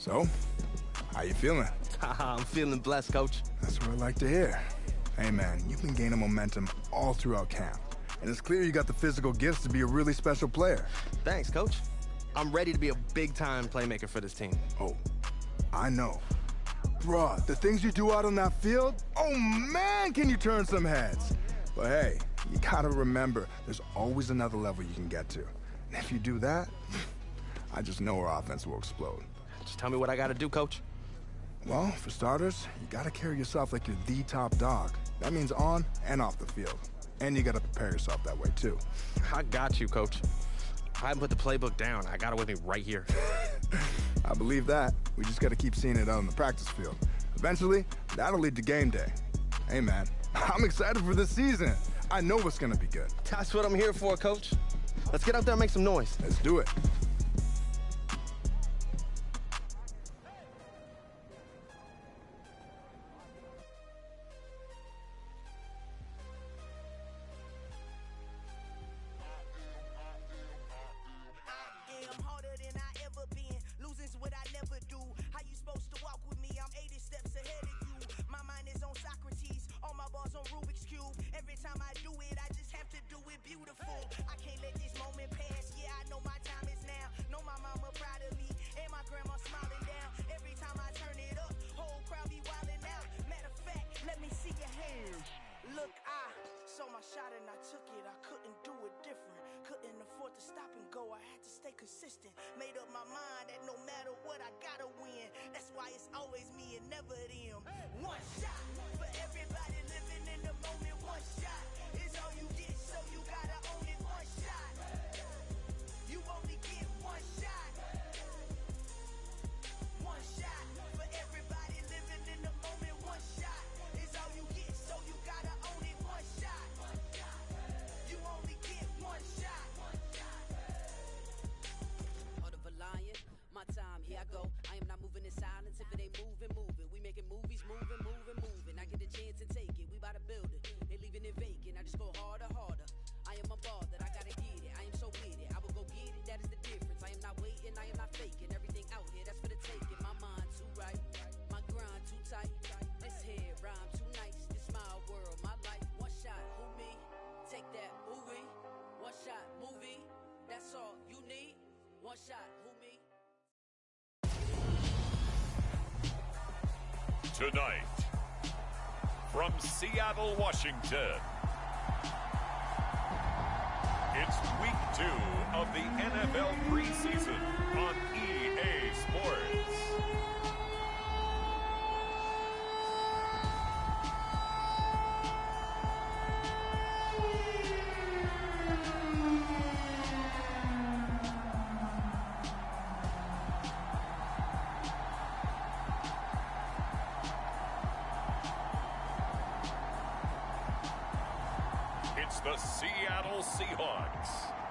So, how you feeling? I'm feeling blessed, Coach. That's what I like to hear. Hey, man, you've been gaining momentum all throughout camp. And it's clear you got the physical gifts to be a really special player. Thanks, Coach. I'm ready to be a big-time playmaker for this team. Oh, I know. Bruh, the things you do out on that field, oh man, can you turn some heads. But hey, you gotta remember, there's always another level you can get to. And if you do that, I just know our offense will explode. Just tell me what I gotta do, Coach. Well, for starters, you gotta carry yourself like you're the top dog. That means on and off the field. And you gotta prepare yourself that way, too. I got you, Coach. I haven't put the playbook down. I got it with me right here. I believe that. We just gotta keep seeing it out on the practice field. Eventually, that'll lead to game day. Hey, man, I'm excited for this season. I know it's gonna be good. That's what I'm here for, Coach. Let's get out there and make some noise. Let's do it. Made up my mind that no matter what I gotta win. That's why it's always me and never them. One shot for everybody living in the moment. One shot is all you get, so you gotta own it. One shot, you only get one shot. One shot for everybody living in the moment. One shot is all you get, so you gotta own it. One shot, you only get one shot. My time, here I go. I am not moving in silence. If it ain't moving, moving. We making movies, moving, moving, moving. I get a chance and take it. We bout to build it. They leaving it vacant. I just go harder, harder. I am a ball that I gotta get it. I am so with it. I will go get it. That is the difference. I am not waiting. I am not faking. Everything out here, that's for the taking. My mind too right. My grind too tight. This head rhyme too nice. This my world, my life. One shot, who me? Take that movie. One shot, movie. That's all you need. One shot, who me? Tonight, from Seattle, Washington, it's week 2 of the NFL preseason on EA Sports. It's the Seattle Seahawks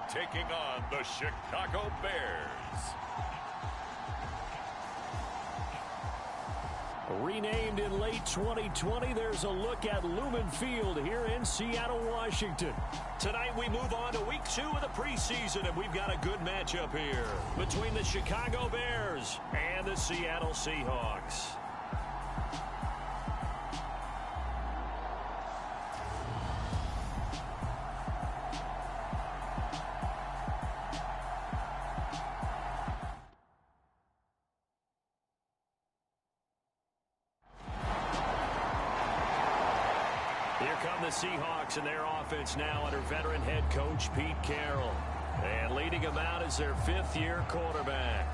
taking on the Chicago Bears. Renamed in late 2020, there's a look at Lumen Field here in Seattle, Washington. Tonight we move on to week 2 of the preseason, and we've got a good matchup here between the Chicago Bears and the Seattle Seahawks. Here come the Seahawks and their offense now under veteran head coach Pete Carroll. And leading them out is their 5th-year quarterback.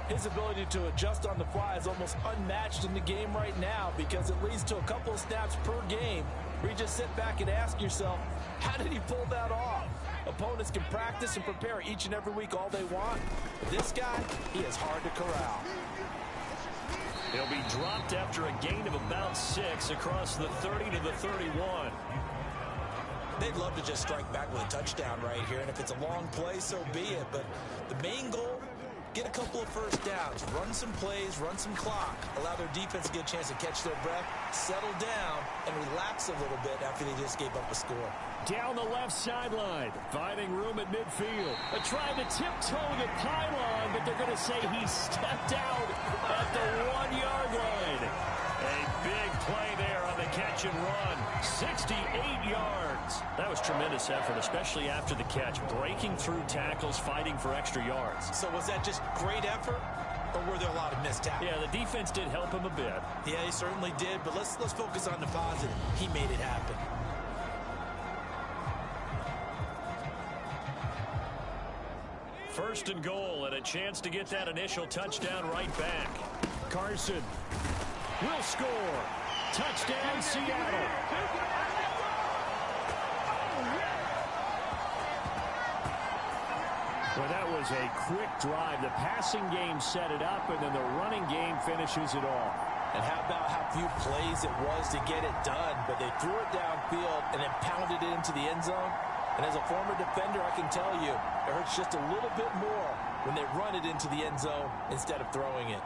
His ability to adjust on the fly is almost unmatched in the game right now because it leads to a couple of snaps per game where you just sit back and ask yourself, how did he pull that off? Opponents can practice and prepare each and every week all they want. But this guy, he is hard to corral. He'll be dropped after a gain of about 6 across the 30 to the 31. They'd love to just strike back with a touchdown right here, and if it's a long play, so be it. But the main goal, get a couple of first downs, run some plays, run some clock, allow their defense to get a chance to catch their breath, settle down, and relax a little bit after they just gave up a score. Down the left sideline, finding room at midfield. Trying to tiptoe the pylon, but they're going to say he stepped out 68 yards. That was tremendous effort, especially after the catch. Breaking through tackles, fighting for extra yards. So was that just great effort, or were there a lot of missed tackles? Yeah, the defense did help him a bit. Yeah, he certainly did, but let's focus on the positive. He made it happen. First and goal, and a chance to get that initial touchdown right back. Carson will score. Touchdown, Seattle. Well, that was a quick drive. The passing game set it up, and then the running game finishes it all. And how about how few plays it was to get it done, but they threw it downfield and then pounded it into the end zone. And as a former defender, I can tell you, it hurts just a little bit more when they run it into the end zone instead of throwing it.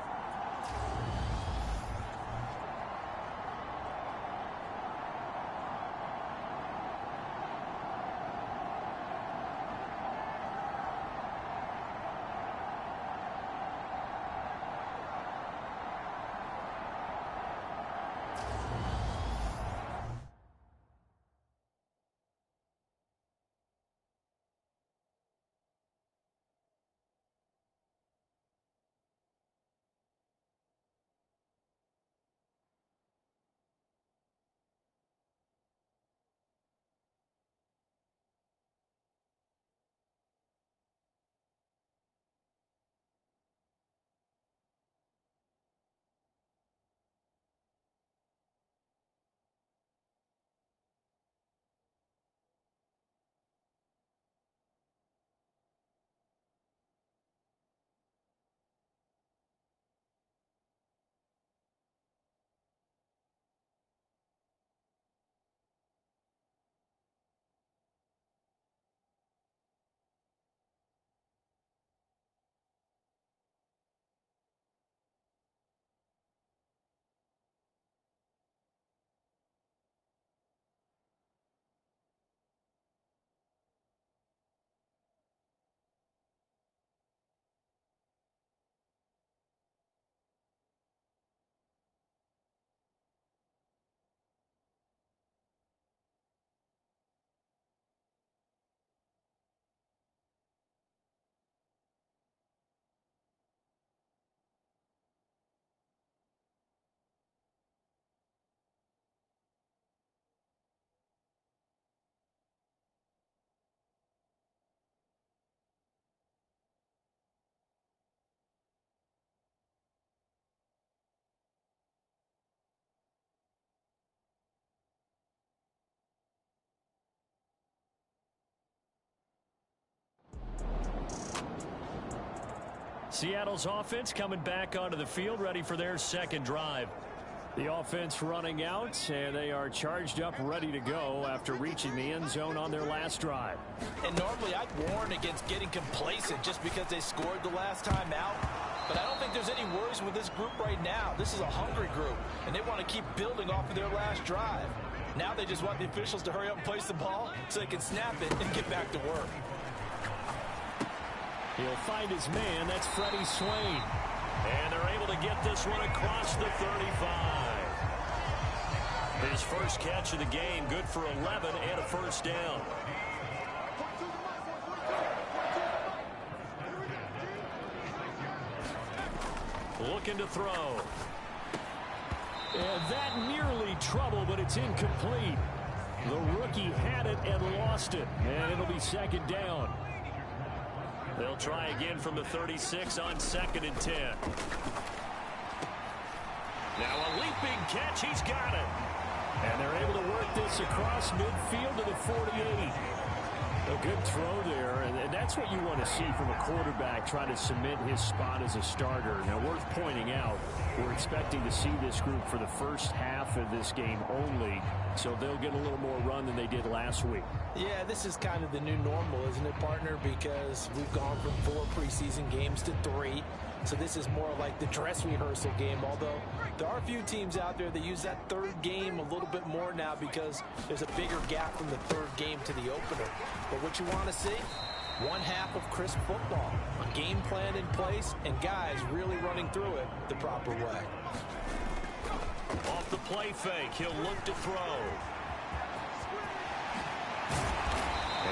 Seattle's offense coming back onto the field, ready for their second drive. The offense running out, and they are charged up, ready to go after reaching the end zone on their last drive. And normally I'd warn against getting complacent just because they scored the last time out. But I don't think there's any worries with this group right now. This is a hungry group, and they want to keep building off of their last drive. Now they just want the officials to hurry up and place the ball so they can snap it and get back to work. He'll find his man. That's Freddie Swain. And they're able to get this one across the 35. His first catch of the game, good for 11 and a first down. Looking to throw. And that nearly trouble, but it's incomplete. The rookie had it and lost it. And it'll be second down. They'll try again from the 36 on 2nd and 10. Now a leaping catch. He's got it. And they're able to work this across midfield to the 48. A good throw there, and that's what you want to see from a quarterback trying to cement his spot as a starter. Now, worth pointing out, we're expecting to see this group for the first half of this game only, so they'll get a little more run than they did last week. Yeah, this is kind of the new normal, isn't it, partner? Because we've gone from 4 preseason games to 3. So this is more like the dress rehearsal game, although there are a few teams out there that use that third game a little bit more now because there's a bigger gap from the third game to the opener. But what you want to see? One half of crisp football, a game plan in place, and guys really running through it the proper way. Off the play fake, he'll look to throw.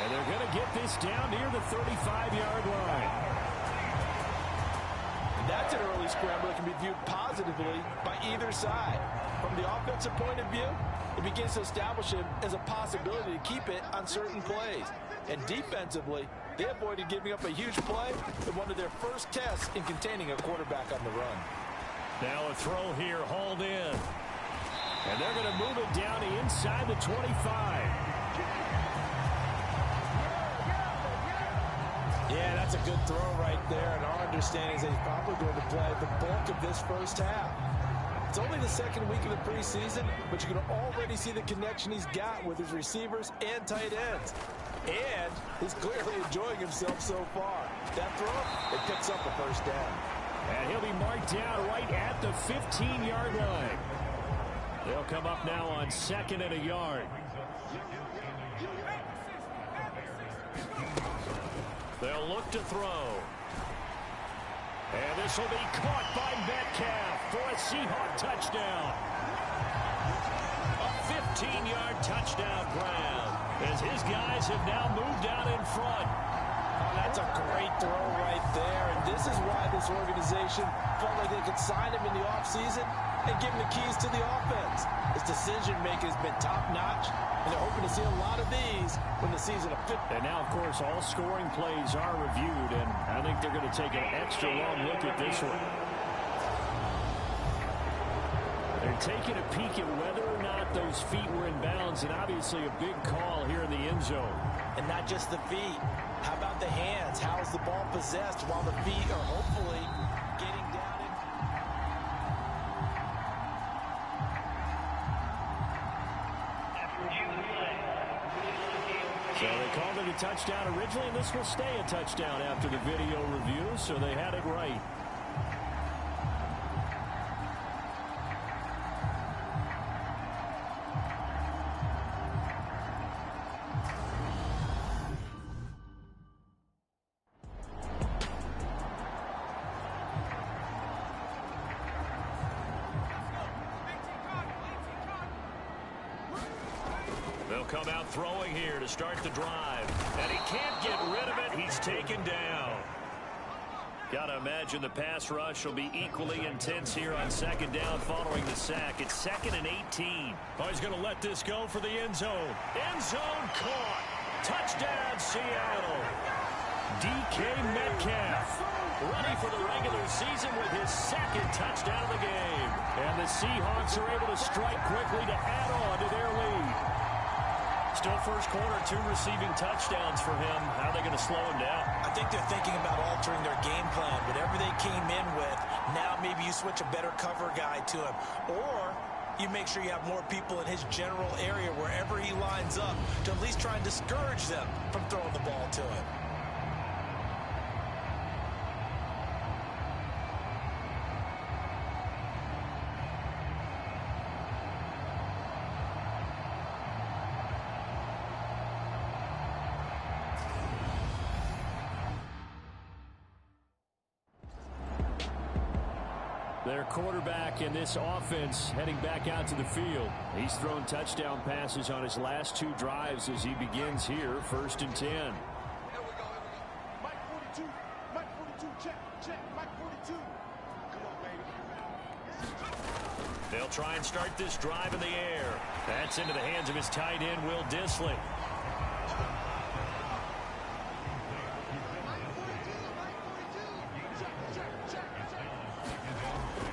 And they're going to get this down near the 35-yard line. And that's an early scramble that can be viewed positively by either side. From the offensive point of view, it begins to establish him as a possibility to keep it on certain plays. And defensively, they avoided giving up a huge play in one of their first tests in containing a quarterback on the run. Now a throw here, hauled in. And they're going to move it down to inside the 25. Yeah, that's a good throw right there. And our understanding is that he's probably going to play the bulk of this first half. It's only the second week of the preseason, but you can already see the connection he's got with his receivers and tight ends. And he's clearly enjoying himself so far. That throw, it picks up a first down. And he'll be marked down right at the 15-yard line. They'll come up now on 2nd and a yard. They'll look to throw. And this will be caught by Metcalf for a Seahawk touchdown. A 15-yard touchdown grab as his guys have now moved out in front. Oh, that's a great throw right there. And this is why this organization felt like they could sign him in the offseason and give him the keys to the offense. His decision-making has been top-notch, and they're hoping to see a lot of these when the season of 50. And now, of course, all scoring plays are reviewed, and I think they're going to take an extra long look at this one. They're taking a peek at whether or not those feet were in bounds, and obviously a big call here in the end zone. And not just the feet. How about the hands? How is the ball possessed while the feet are hopefully getting down in? So they called it a touchdown originally, and this will stay a touchdown after the video review, so they had it right. They'll come out throwing here to start the drive. And he can't get rid of it. He's taken down. Got to imagine the pass rush will be equally intense here on 2nd down following the sack. It's 2nd and 18. Oh, he's going to let this go for the end zone. End zone caught. Touchdown, Seattle. DK Metcalf ready for the regular season with his 2nd touchdown of the game. And the Seahawks are able to strike quickly to add on to their lead. Still first quarter, 2 receiving touchdowns for him. How are they going to slow him down? I think they're thinking about altering their game plan. Whatever they came in with, now maybe you switch a better cover guy to him. Or you make sure you have more people in his general area wherever he lines up to at least try and discourage them from throwing the ball to him. Their quarterback in this offense heading back out to the field. He's thrown touchdown passes on his last 2 drives as he begins here, 1st and 10. Here we go. Mike 42. Mike 42. Check. Mike 42. Come on, baby. They'll try and start this drive in the air. That's into the hands of his tight end, Will Dissly.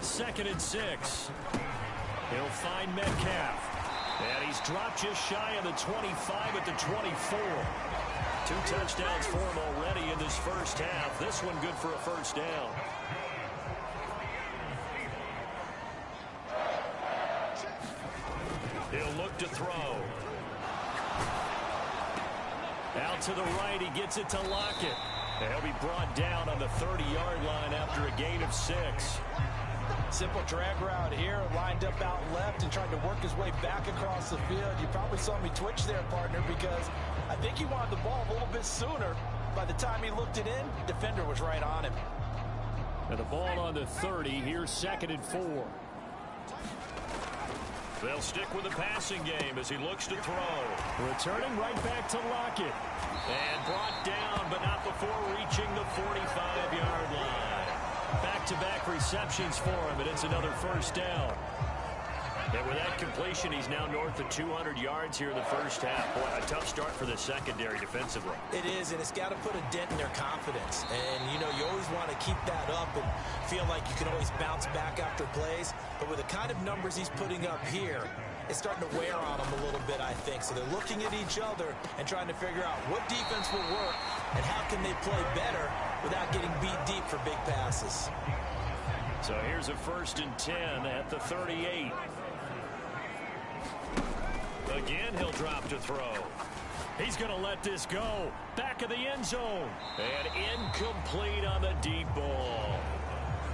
Second and 6. He'll find Metcalf. And he's dropped just shy of the 25 at the 24. 2 touchdowns for him already in this first half. This one good for a first down. He'll look to throw. Out to the right, he gets it to Lockett. And he'll be brought down on the 30-yard line after a gain of 6. Simple drag route here, lined up out left and tried to work his way back across the field. You probably saw me twitch there, partner, because I think he wanted the ball a little bit sooner. By the time he looked it in, defender was right on him. And the ball on the 30. Here's 2nd and 4. They'll stick with the passing game as he looks to throw. Returning right back to Lockett. And brought down, but not before reaching the 45-yard line. Back-to-back receptions for him, and it's another first down. And with that completion, he's now north of 200 yards here in the first half. Boy, a tough start for the secondary defensively. It is, and it's got to put a dent in their confidence. And, you know, you always want to keep that up and feel like you can always bounce back after plays. But with the kind of numbers he's putting up here, it's starting to wear on them a little bit, I think. So they're looking at each other and trying to figure out what defense will work and how can they play better without getting beat deep for big passes. So here's a 1st and 10 at the 38. Again, he'll drop to throw. He's going to let this go. Back of the end zone. And incomplete on the deep ball.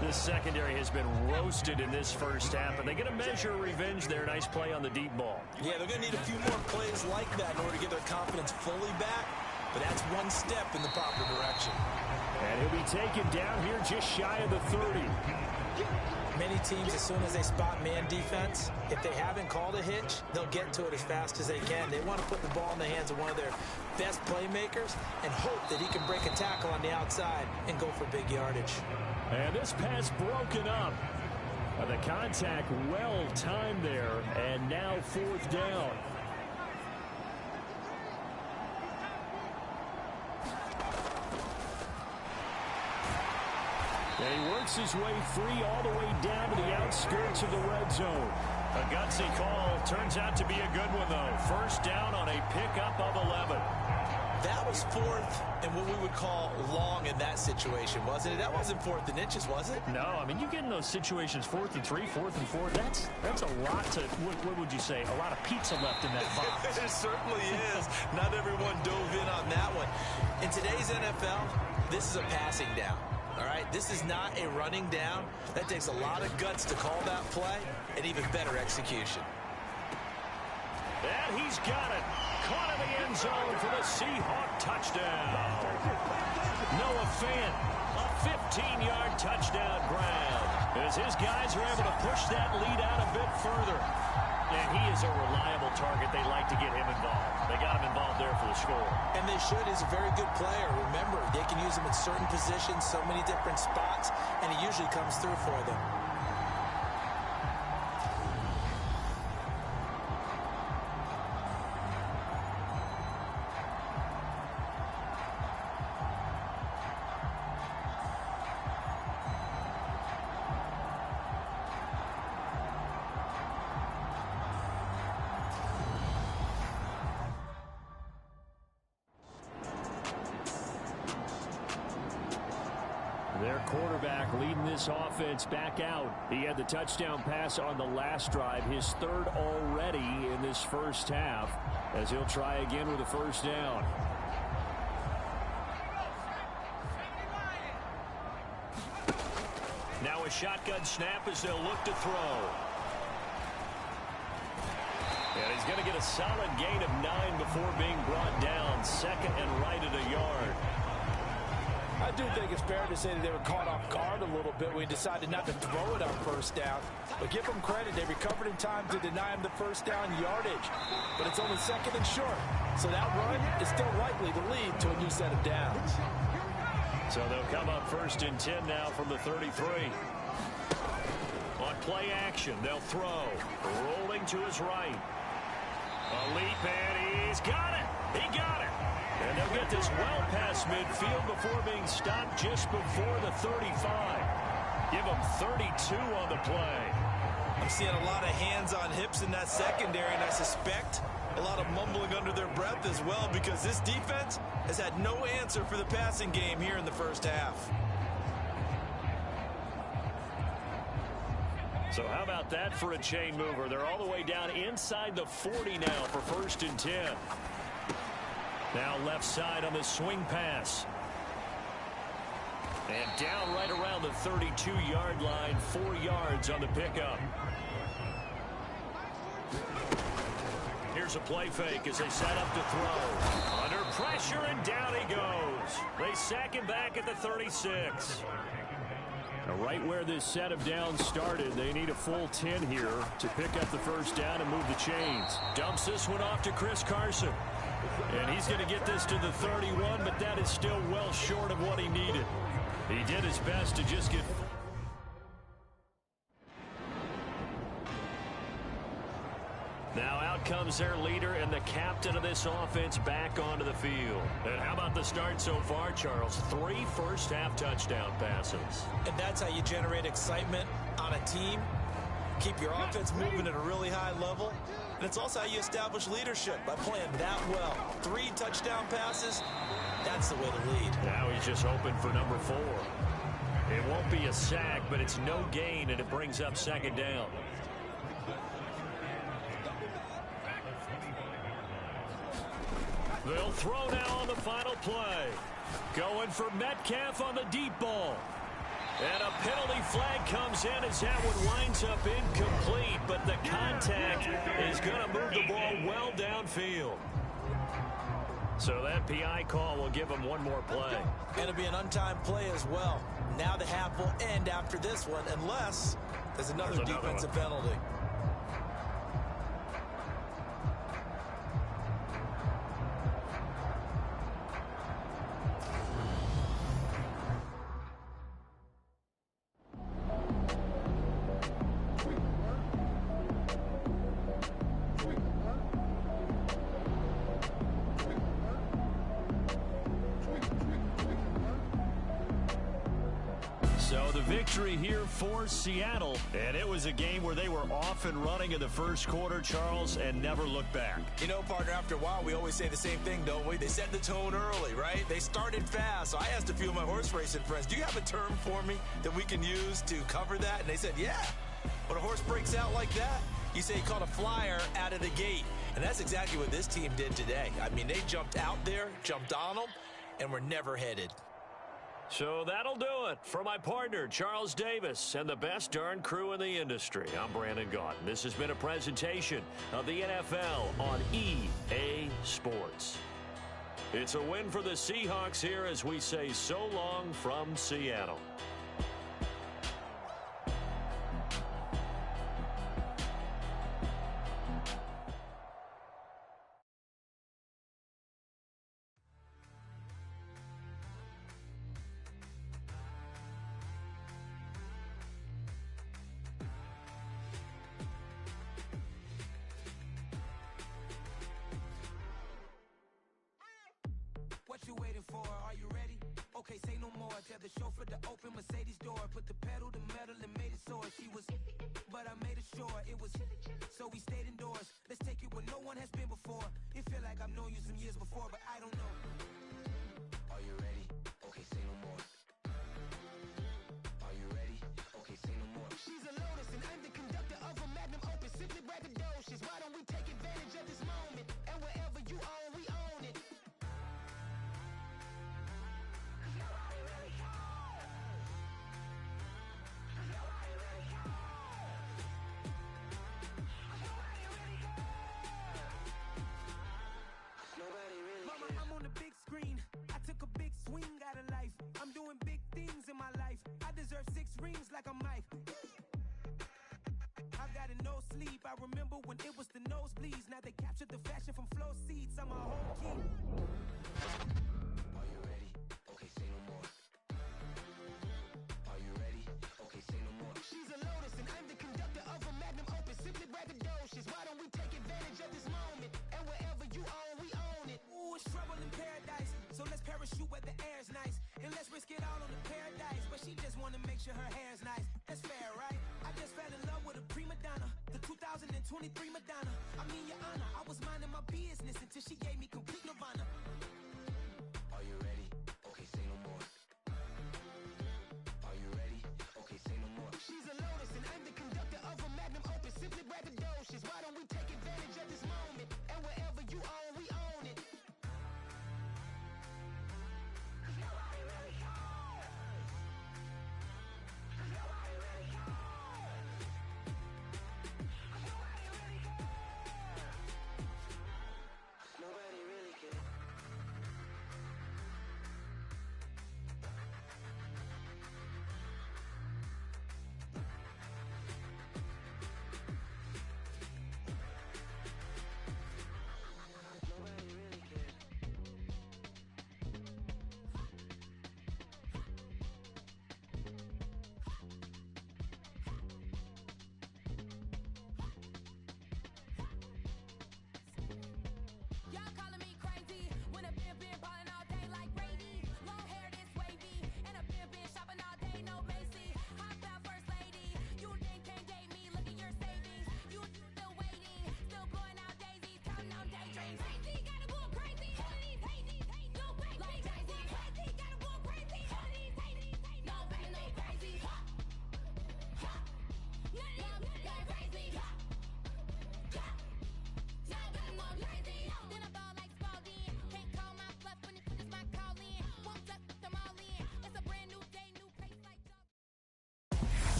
The secondary has been roasted in this first half, and they're going to measure revenge there. Nice play on the deep ball. Yeah, they're going to need a few more plays like that in order to get their confidence fully back. But that's one step in the proper direction. And he'll be taken down here just shy of the 30. Many teams, as soon as they spot man defense, if they haven't called a hitch, they'll get to it as fast as they can. They want to put the ball in the hands of one of their best playmakers and hope that he can break a tackle on the outside and go for big yardage. And this pass broken up. The contact well timed there, and now 4th down. And he works his way free all the way down to the outskirts of the red zone. A gutsy call. Turns out to be a good one, though. 1st down on a pickup of 11. That was 4th and what we would call long in that situation, wasn't it? That wasn't 4th and inches, was it? No, I mean, you get in those situations 4th and 3, 4th and 4. That's a lot to, what would you say, a lot of pizza left in that box. It certainly is. Not everyone dove in on that one. In today's NFL, this is a passing down. All right, this is not a running down. That takes a lot of guts to call that play and even better execution. And he's got it. Caught in the end zone for the Seahawk touchdown. Noah Fant, a 15-yard touchdown grab. As his guys are able to push that lead out a bit further. And he is a reliable target. They like to get him involved. They got him involved there for the score. And they should. He's a very good player. Remember, they can use him in certain positions, so many different spots, and he usually comes through for them. Their quarterback leading this offense back out. He had the touchdown pass on the last drive, his 3rd already in this first half, as he'll try again with a 1st down. Now a shotgun snap as they'll look to throw. And he's going to get a solid gain of 9 before being brought down. 2nd and right at a yard. I do think it's fair to say that they were caught off guard a little bit. We decided not to throw it on 1st down. But give them credit. They recovered in time to deny him the 1st down yardage. But it's only 2nd and short. So that run is still likely to lead to a new set of downs. So they'll come up 1st and 10 now from the 33. On play action, they'll throw. Rolling to his right. A leap, and he's got it. He got it. And they'll get this well past midfield before being stopped just before the 35. Give them 32 on the play. I'm seeing a lot of hands on hips in that secondary, and I suspect a lot of mumbling under their breath as well, because this defense has had no answer for the passing game here in the first half. So how about that for a chain mover? They're all the way down inside the 40 now for 1st and 10. Now left side on the swing pass. And down right around the 32-yard line, 4 yards on the pickup. Here's a play fake as they set up to throw. Under pressure, and down he goes. They sack him back at the 36. Right where this set of downs started, they need a full 10 here to pick up the first down and move the chains. Dumps this one off to Chris Carson. And he's going to get this to the 31, but that is still well short of what he needed. He did his best to just get... Now out comes their leader and the captain of this offense back onto the field. And how about the start so far, Charles? 3 first-half touchdown passes. And that's how you generate excitement on a team. Keep your offense moving at a really high level. And it's also how you establish leadership, by playing that well. 3 touchdown passes, that's the way to lead. Now he's just hoping for number 4. It won't be a sack, but it's no gain, and it brings up second down. They'll throw now on the final play. Going for Metcalf on the deep ball. And a penalty flag comes in as that one winds up incomplete, but the contact is going to move the ball well downfield. So that PI call will give him one more play. And it'll be an untimed play as well. Now the half will end after this one, unless there's another defensive penalty. So the victory here for Seattle, and it was a game where they were off and running in the first quarter, Charles, and never looked back. You know, partner, after a while, we always say the same thing, don't we? They set the tone early, right? They started fast. So I asked a few of my horse racing friends, do you have a term for me that we can use to cover that? And they said, yeah. When a horse breaks out like that, you say he caught a flyer out of the gate. And that's exactly what this team did today. I mean, they jumped out there, jumped on them, and were never headed. So that'll do it for my partner, Charles Davis, and the best darn crew in the industry. I'm Brandon Gaudin. This has been a presentation of the NFL on EA Sports. It's a win for the Seahawks here as we say so long from Seattle. What you waiting for? Are you ready? Okay, say no more. Tell the chauffeur to open Mercedes door. Put the pedal to metal and made it soar. She was, but I made it sure it was. So we stayed indoors. Let's take it where no one has been before. It feel like I've known you some years before, but I don't know. Are you ready? Okay, say no more. Are you ready? Okay, say no more. She's a Lotus and I'm the conductor of a Magnum Opus. Simply braggadocious. Why don't we take advantage of this moment? And wherever you own, we own it. I'm on the big screen. I took a big swing out of life. I'm doing big things in my life. I deserve 6 rings like I'm Mike. I've got no sleep. I remember when it was the nosebleeds. Now they captured the fashion from flow seats. I'm a whole king. Are you ready? Okay, say no more. Are you ready? Okay, say no more. She's a Lotus and I'm the conductor of a Magnum Opus. Simply braggadocious. Why don't we take advantage of this moment? And wherever you own, we own it. Ooh, it's trouble in paradise. So let's parachute where the air's nice. And let's risk it all on the paradise. But she just wanna make sure her hair's nice. That's fair, right? I just fell in love with a prima donna. The 2023 Madonna. I mean, your honor, I was minding my business until she gave me complete nirvana. Are you ready? Okay, say no more. Are you ready? Okay, say no more. She's a Lotus and I'm the conductor of a Magnum Opus. Simply braggadocious. Why don't we take advantage of this moment? And wherever you own, we own it. Nobody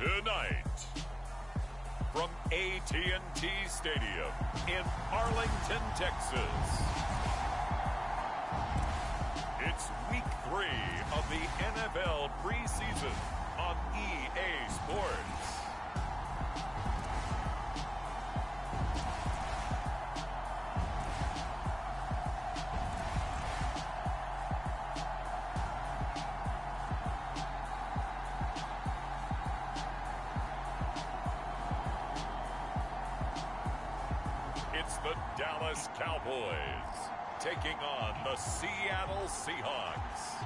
Tonight, from AT&T Stadium in Arlington, Texas, it's Week 3 of the NFL preseason on EA Sports. It's the Dallas Cowboys taking on the Seattle Seahawks.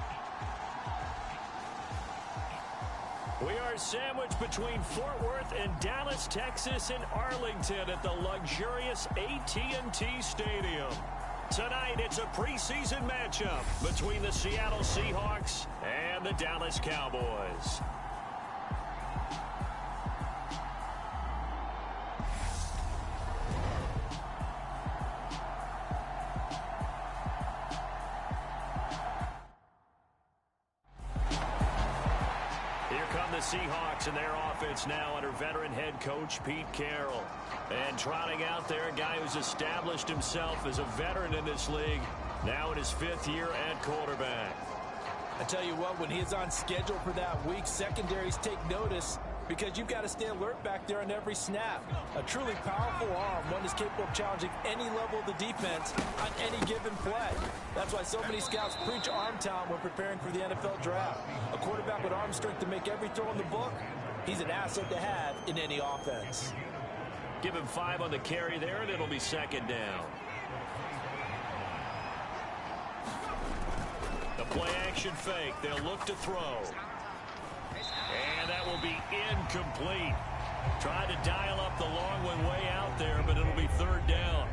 We are sandwiched between Fort Worth and Dallas, Texas, and Arlington at the luxurious AT&T Stadium. Tonight, it's a preseason matchup between the Seattle Seahawks and the Dallas Cowboys. The Seahawks and their offense now under veteran head coach Pete Carroll. And trotting out there, a guy who's established himself as a veteran in this league, now in his 5th year at quarterback. I tell you what, when he's on schedule for that week, secondaries take notice because you've got to stay alert back there on every snap. A truly powerful arm, one is capable of challenging any level of the defense on any given play. That's why so many scouts preach arm talent when preparing for the NFL draft. A quarterback with arm strength to make every throw in the book, he's an asset to have in any offense. Give him 5 on the carry there, and it'll be 2nd down. The play action fake. They'll look to throw. And that will be incomplete. Tried to dial up the long one way out there, but it'll be 3rd down.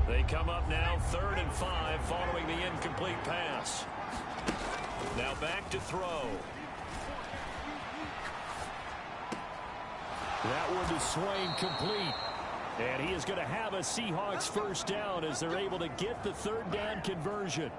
They come up now 3rd and 5 following the incomplete pass. Now back to throw. That one is swing complete. And he is going to have a Seahawks 1st down as they're able to get the 3rd down conversion.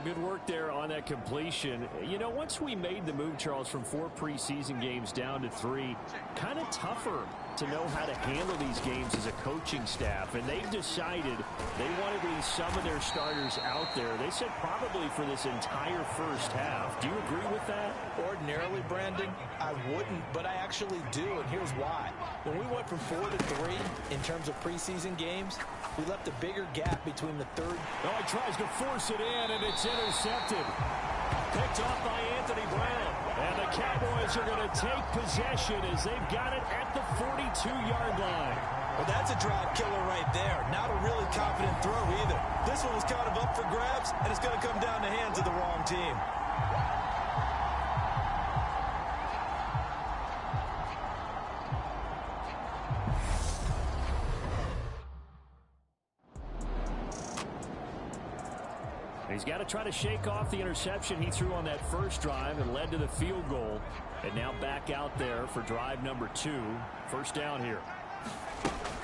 Good work there on that completion. You know, once we made the move, Charles, from 4 preseason games down to 3, kind of tougher to know how to handle these games as a coaching staff. And they've decided they want to leave some of their starters out there. They said probably for this entire 1st half. Do you agree with that? Ordinarily, Brandon, I wouldn't, but I actually do, and here's why. When we went from 4 to 3 in terms of preseason games, we left a bigger gap between the 3rd. Oh, he tries to force it in, and it's intercepted. Picked off by Anthony Brown. And the Cowboys are going to take possession as they've got it at the 42-yard line. Well, that's a drive killer right there. Not a really confident throw either. This one was kind of up for grabs, and it's going to come down the hands of the wrong team. He's got to try to shake off the interception he threw on that 1st drive and led to the field goal. And now back out there for drive number 2. 1st down here.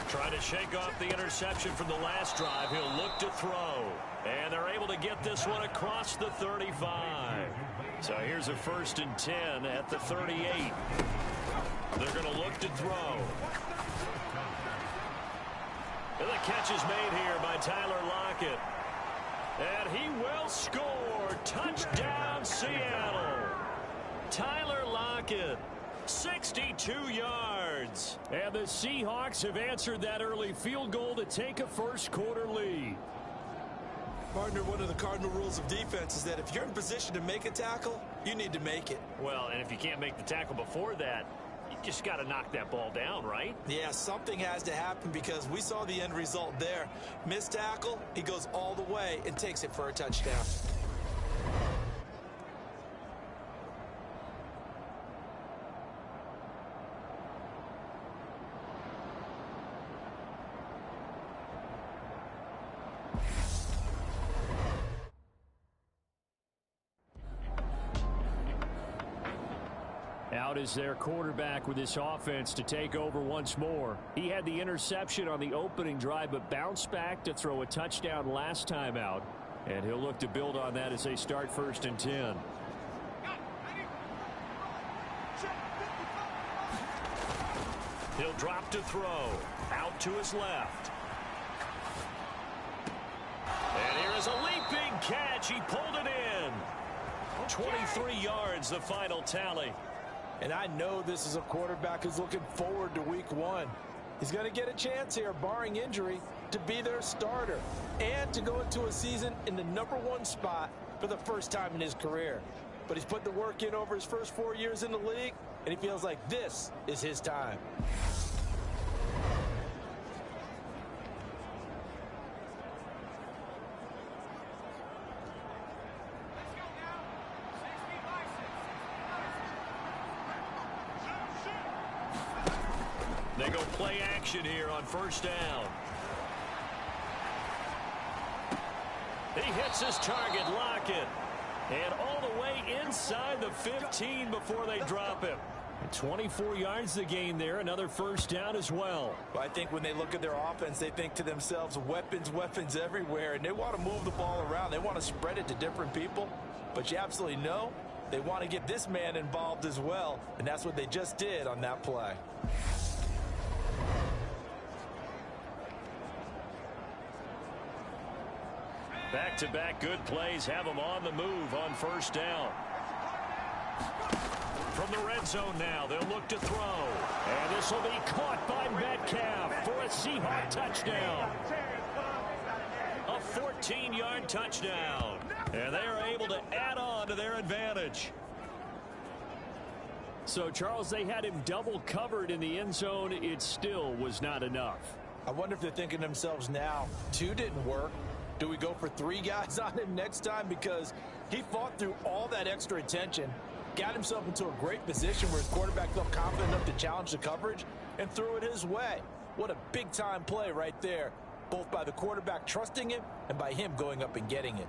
Trying to shake off the interception from the last drive. He'll look to throw. And they're able to get this one across the 35. So here's a 1st and 10 at the 38. They're going to look to throw. And the catch is made here by Tyler Lockett. And he will score. Touchdown, Seattle. Tyler Lockett, 62 yards. And the Seahawks have answered that early field goal to take a 1st quarter lead. Partner, one of the cardinal rules of defense is that if you're in position to make a tackle, you need to make it. Well, and if you can't make the tackle before that, you just got to knock that ball down, right? Yeah, something has to happen because we saw the end result there. Missed tackle, he goes all the way and takes it for a touchdown. Out is their quarterback with this offense to take over once more. He had the interception on the opening drive, but bounced back to throw a touchdown last time out. And he'll look to build on that as they start 1st and 10. He'll drop to throw. Out to his left. And here is a leaping catch. He pulled it in. 23 yards, the final tally. And I know this is a quarterback who's looking forward to week one. He's going to get a chance here, barring injury, to be their starter and to go into a season in the #1 spot for the first time in his career. But he's put the work in over his first 4 years in the league, and he feels like this is his time. They go play action here on first down. He hits his target, Lockett. And all the way inside the 15 before they drop him. 24 yards the gain there. Another first down as well. I think when they look at their offense, they think to themselves, weapons, weapons everywhere. And they want to move the ball around. They want to spread it to different people. But you absolutely know they want to get this man involved as well. And that's what they just did on that play. Back-to-back good plays have them on the move on first down. From the red zone now, they'll look to throw. And this will be caught by Metcalf for a Seahawk touchdown. A 14-yard touchdown. And they are able to add on to their advantage. So, Charles, they had him double covered in the end zone. It still was not enough. I wonder if they're thinking to themselves now, 2 didn't work. Do we go for 3 guys on him next time? Because he fought through all that extra attention, got himself into a great position where his quarterback felt confident enough to challenge the coverage and threw it his way. What a big-time play right there, both by the quarterback trusting him and by him going up and getting it.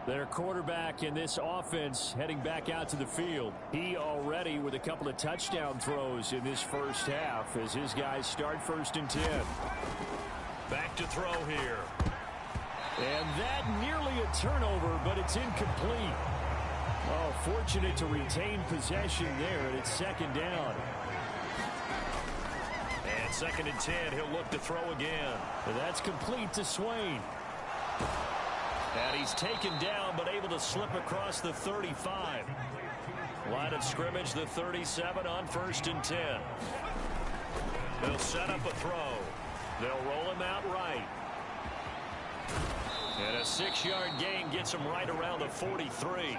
Their quarterback in this offense heading back out to the field. He already with a couple of touchdown throws in this first half as his guys start 1st and 10. Back to throw here. And that nearly a turnover, but it's incomplete. Oh, fortunate to retain possession there, and it's 2nd down. And 2nd and 10, he'll look to throw again. And that's complete to Swain. And he's taken down, but able to slip across the 35. Line of scrimmage, the 37 on 1st and 10. They'll set up a throw. They'll roll him out right. And a 6-yard gain gets him right around the 43.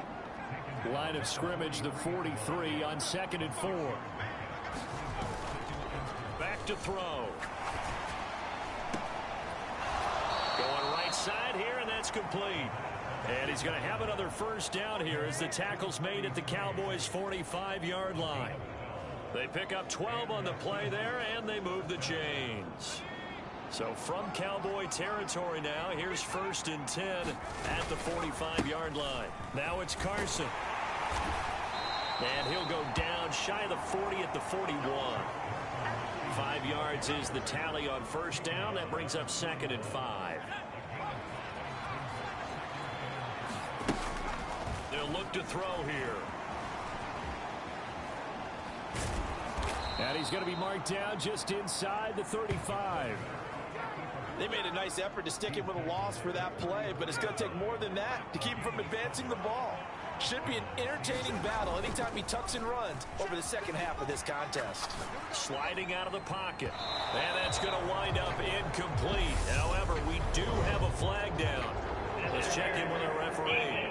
Line of scrimmage, the 43 on 2nd and 4. Back to throw. Going right side here, and that's complete. And he's going to have another first down here as the tackle's made at the Cowboys' 45-yard line. They pick up 12 on the play there, and they move the chains. So from Cowboy territory now, here's 1st and 10 at the 45-yard line. Now it's Carson. And he'll go down shy of the 40 at the 41. 5 yards is the tally on first down. That brings up 2nd and 5. They'll look to throw here. And he's going to be marked down just inside the 35. They made a nice effort to stick him with a loss for that play, but it's going to take more than that to keep him from advancing the ball. Should be an entertaining battle anytime he tucks and runs over the second half of this contest. Sliding out of the pocket. And that's going to wind up incomplete. However, we do have a flag down. And let's check in with our referee.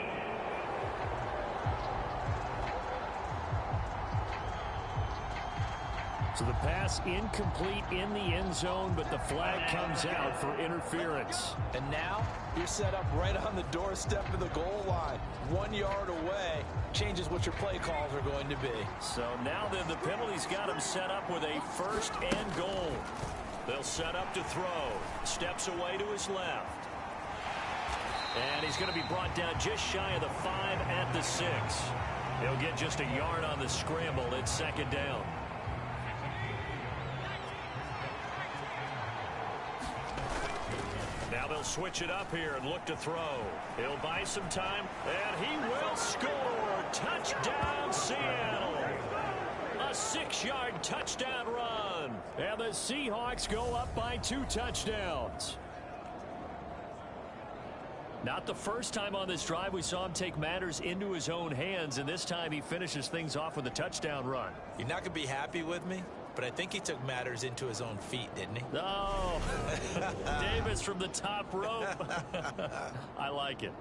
So the pass incomplete in the end zone, but the flag comes out for interference. And now you're set up right on the doorstep of the goal line. 1 yard away changes what your play calls are going to be. So now then the penalty's got him set up with a 1st and goal. They'll set up to throw. Steps away to his left. And he's going to be brought down just shy of the 5 at the 6. He'll get just a yard on the scramble. It's 2nd down. Now they'll switch it up here and look to throw. He'll buy some time, and he will score. Touchdown, Seattle. A 6-yard touchdown run. And the Seahawks go up by 2 touchdowns. Not the first time on this drive we saw him take matters into his own hands, and this time he finishes things off with a touchdown run. You're not going to be happy with me, but I think he took matters into his own feet, didn't he? No. Davis from the top rope. I like it.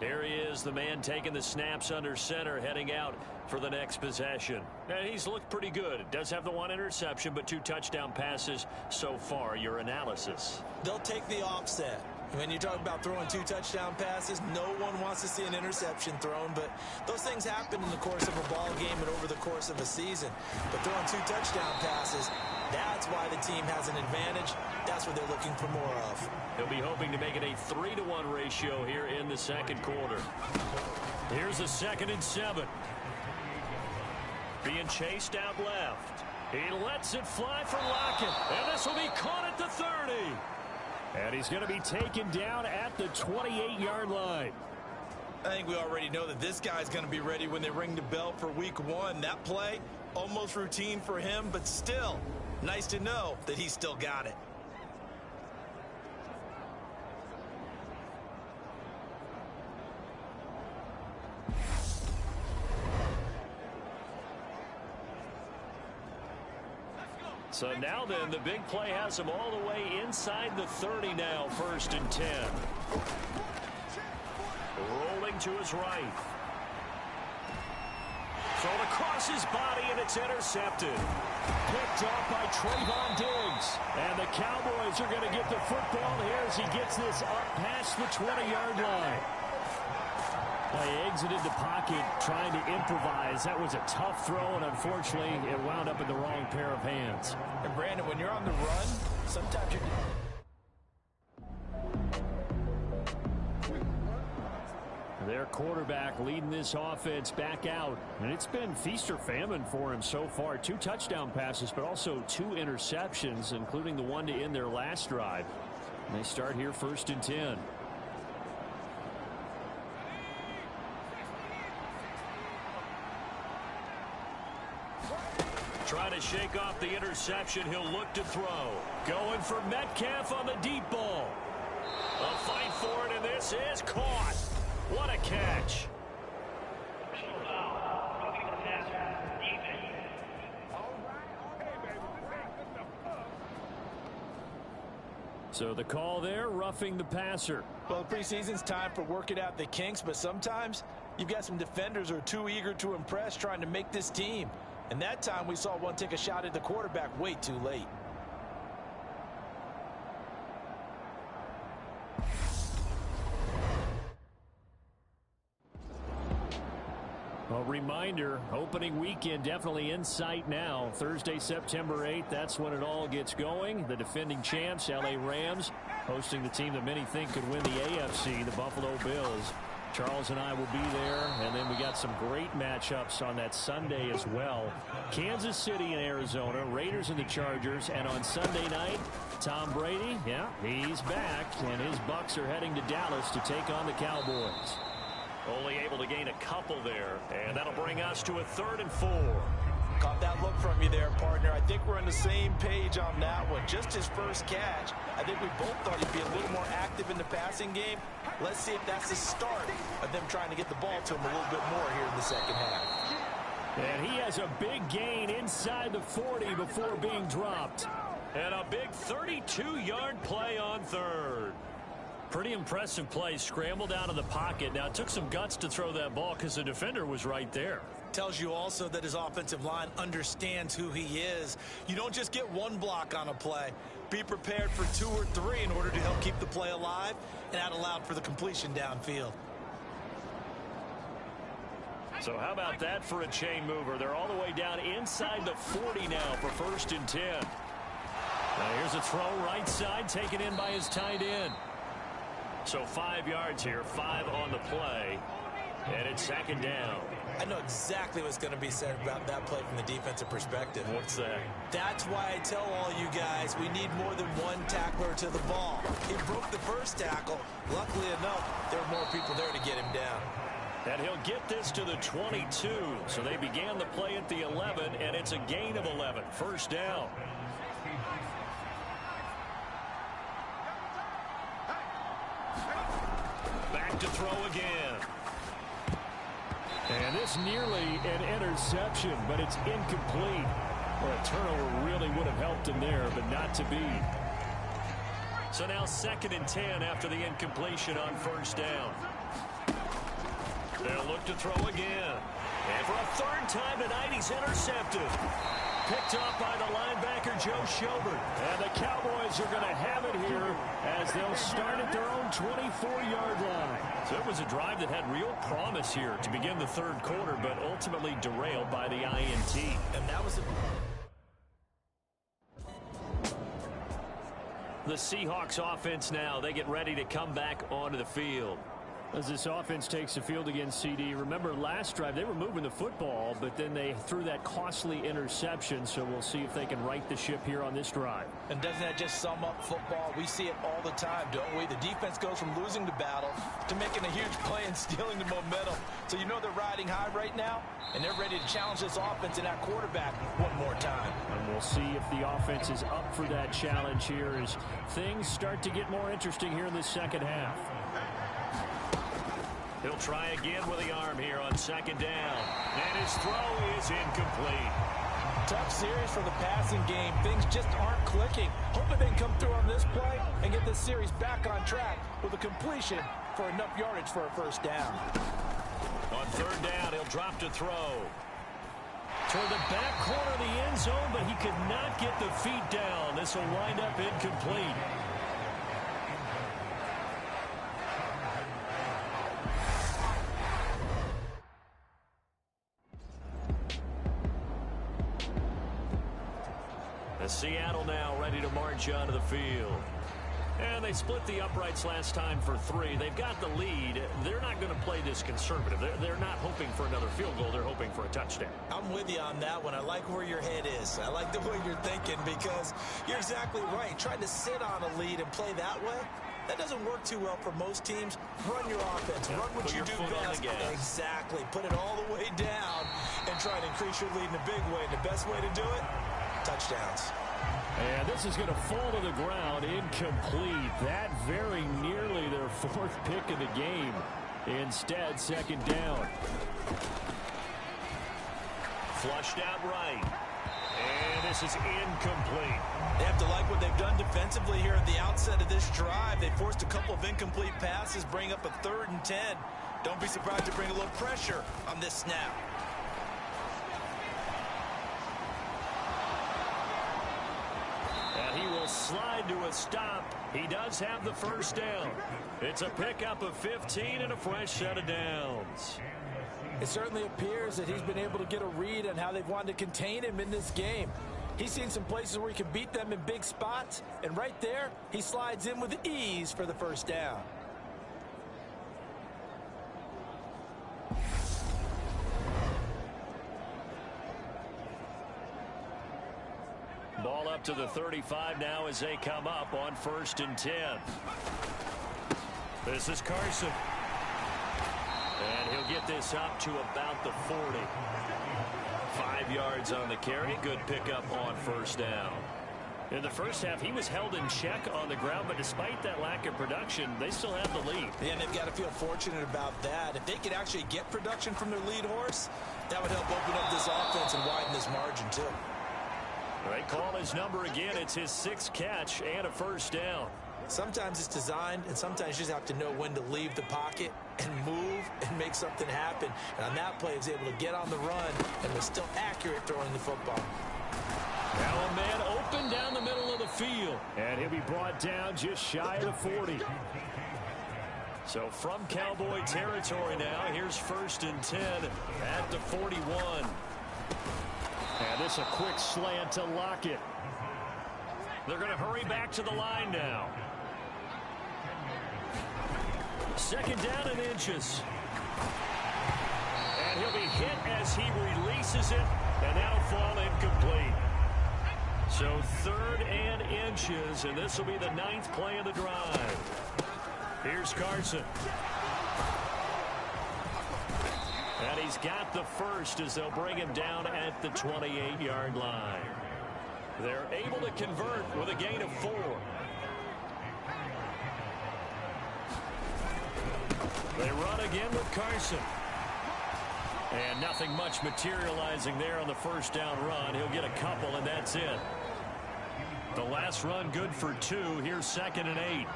Here he is, the man taking the snaps under center, heading out for the next possession. And he's looked pretty good. Does have the 1 interception, but 2 touchdown passes so far. Your analysis? They'll take the offset. When you talk about throwing 2 touchdown passes, no one wants to see an interception thrown, but those things happen in the course of a ball game and over the course of a season. But throwing 2 touchdown passes, that's why the team has an advantage. That's what they're looking for more of. He'll be hoping to make it a 3-to-1 ratio here in the second quarter. Here's a 2nd and 7. Being chased out left. He lets it fly for Lockett, and this will be caught at the 30. And he's going to be taken down at the 28-yard line. I think we already know that this guy's going to be ready when they ring the bell for week 1. That play, almost routine for him, but still, nice to know that he's still got it. So now then, the big play has him all the way inside the 30 now, 1st and 10. Rolling to his right. Thrown across his body, and it's intercepted. Picked off by Trayvon Diggs. And the Cowboys are going to get the football here as he gets this up past the 20-yard line. They exited the pocket trying to improvise. That was a tough throw, and unfortunately, it wound up in the wrong pair of hands. And Brandon, when you're on the run, sometimes you're... Their quarterback leading this offense back out. And it's been feast or famine for him so far. 2 touchdown passes, but also 2 interceptions, including the one to end their last drive. And they start here 1st and 10. Trying to shake off the interception. He'll look to throw. Going for Metcalf on the deep ball. A fight for it, and this is caught. What a catch. So the call there, roughing the passer. Well, the preseason's time for working out the kinks, but sometimes you've got some defenders who are too eager to impress trying to make this team. And that time we saw one take a shot at the quarterback way too late. A reminder, opening weekend definitely in sight now. Thursday, September 8th, that's when it all gets going. The defending champs, LA Rams, hosting the team that many think could win the AFC, the Buffalo Bills. Charles and I will be there, and then we got some great matchups on that Sunday as well. Kansas City and Arizona, Raiders and the Chargers, and on Sunday night, Tom Brady, yeah, he's back, and his Bucs are heading to Dallas to take on the Cowboys. Only able to gain a couple there, and that'll bring us to a 3rd and 4. Caught that look from you there, partner. I think we're on the same page on that one. Just his first catch. I think we both thought he'd be a little more active in the passing game. Let's see if that's the start of them trying to get the ball to him a little bit more here in the second half. And he has a big gain inside the 40 before being dropped. And a big 32-yard play on 3rd. Pretty impressive play. Scrambled out of the pocket. Now, it took some guts to throw that ball because the defender was right there. Tells you also that his offensive line understands who he is. You don't just get one block on a play. Be prepared for 2 or 3 in order to help keep the play alive and that allowed for the completion downfield. So how about that for a chain mover? They're all the way down inside the 40 now for 1st and 10. Now here's a throw right side taken in by his tight end. So 5 yards here, 5 on the play. And it's 2nd down. I know exactly what's going to be said about that play from the defensive perspective. What's that? That's why I tell all you guys we need more than one tackler to the ball. He broke the first tackle. Luckily enough, there were more people there to get him down. And he'll get this to the 22. So they began the play at the 11, and it's a gain of 11. 1st down. Back to throw again. And this nearly an interception, but it's incomplete. Well, a turnover really would have helped him there, but not to be. So now 2nd and 10 after the incompletion on 1st down. They'll look to throw again. And for a 3rd time tonight, he's intercepted. Picked up by the linebacker, Joe Schobert. And the Cowboys are going to have it here as they'll start at their own 24-yard line. So it was a drive that had real promise here to begin the 3rd quarter, but ultimately derailed by the INT. And that was the Seahawks offense now. They get ready to come back onto the field. As this offense takes the field against CD, remember last drive they were moving the football, but then they threw that costly interception, so we'll see if they can right the ship here on this drive. And doesn't that just sum up football? We see it all the time, don't we? The defense goes from losing the battle to making a huge play and stealing the momentum. So you know they're riding high right now, and they're ready to challenge this offense and that quarterback one more time. And we'll see if the offense is up for that challenge here as things start to get more interesting here in the 2nd half. He'll try again with the arm here on 2nd down. And his throw is incomplete. Tough series for the passing game. Things just aren't clicking. Hoping they can come through on this play and get this series back on track with a completion for enough yardage for a 1st down. On 3rd down, he'll drop to throw. Toward the back corner of the end zone, but he could not get the feet down. This will wind up incomplete. Seattle now ready to march onto the field. And they split the uprights last time for 3. They've got the lead. They're not going to play this conservative. They're not hoping for another field goal. They're hoping for a touchdown. I'm with you on that one. I like where your head is. I like the way you're thinking because you're exactly right. Trying to sit on a lead and play that way, that doesn't work too well for most teams. Run your offense. Run what you do best. Exactly. Put it all the way down and try to increase your lead in a big way. And the best way to do it, touchdowns. And this is going to fall to the ground incomplete. That very nearly their 4th pick of the game. Instead, 2nd down. Flushed out right. And this is incomplete. They have to like what they've done defensively here at the outset of this drive. They forced a couple of incomplete passes, bring up a 3rd and 10. Don't be surprised to bring a little pressure on this snap. And he will slide to a stop. He does have the 1st down. It's a pickup of 15 and a fresh set of downs. It certainly appears that he's been able to get a read on how they've wanted to contain him in this game. He's seen some places where he can beat them in big spots, and right there, he slides in with ease for the 1st down. Ball up to the 35 now as they come up on 1st and 10. This is Carson. And he'll get this up to about the 40. 5 yards on the carry. Good pickup on 1st down. In the 1st half, he was held in check on the ground, but despite that lack of production, they still have the lead. Yeah, and they've got to feel fortunate about that. If they could actually get production from their lead horse, that would help open up this offense and widen this margin, too. They call his number again. It's his 6th catch and a 1st down. Sometimes it's designed, and sometimes you just have to know when to leave the pocket and move and make something happen. And on that play, he was able to get on the run and was still accurate throwing the football. Now a man open down the middle of the field. And he'll be brought down just shy of the 40. So from Cowboy territory now, here's 1st and 10 at the 41. And this a quick slant to Lockett. They're going to hurry back to the line now. 2nd down and inches. And he'll be hit as he releases it, and that'll fall incomplete. So 3rd and inches, and this will be the 9th play of the drive. Here's Carson. And he's got the first as they'll bring him down at the 28-yard line. They're able to convert with a gain of 4. They run again with Carson. And nothing much materializing there on the 1st down run. He'll get a couple, and that's it. The last run good for 2. Here's 2nd and 8.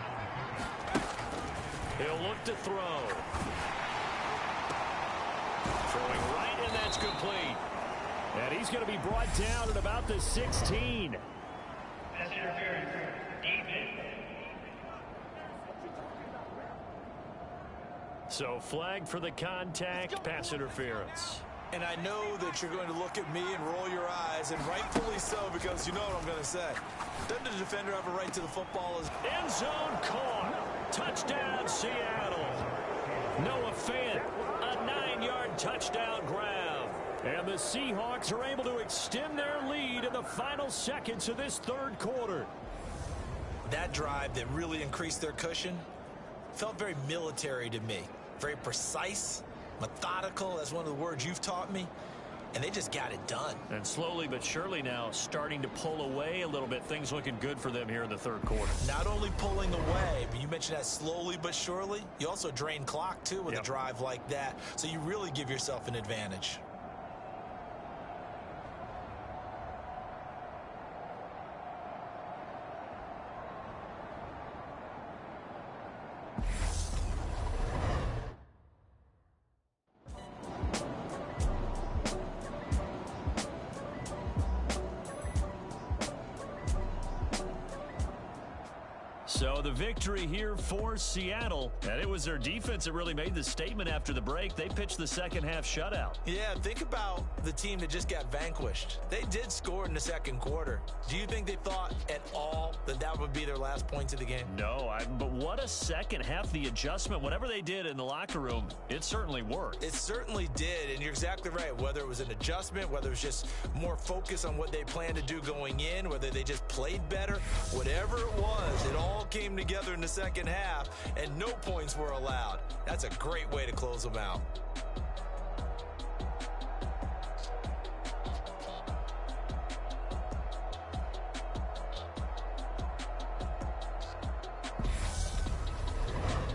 He'll look to throw. Throwing right, and that's complete. And he's going to be brought down at about the 16. Pass interference. So flag for the contact, pass interference. And I know that you're going to look at me and roll your eyes, and rightfully so, because you know what I'm going to say. Doesn't the defender have a right to the football? End zone caught. Touchdown, Seattle. Noah Fant, a 9-yard touchdown grab. And the Seahawks are able to extend their lead in the final seconds of this 3rd quarter. That drive that really increased their cushion felt very military to me. Very precise, methodical. That's one of the words you've taught me. And they just got it done. And slowly but surely now starting to pull away a little bit. Things looking good for them here in the 3rd quarter. Not only pulling away, but you mentioned that slowly but surely. You also drain clock, too, with a drive like that. So you really give yourself an advantage. So the victory here for Seattle, and it was their defense that really made the statement after the break. They pitched the 2nd half shutout. Yeah, think about the team that just got vanquished. They did score in the 2nd quarter. Do you think they thought at all that that would be their last points of the game? No, but what a 2nd half. The adjustment, whatever they did in the locker room, it certainly worked. It certainly did, and you're exactly right. Whether it was an adjustment, whether it was just more focus on what they planned to do going in, whether they just played better, whatever it was, it all came together in the 2nd half, and no points were allowed. That's a great way to close them out.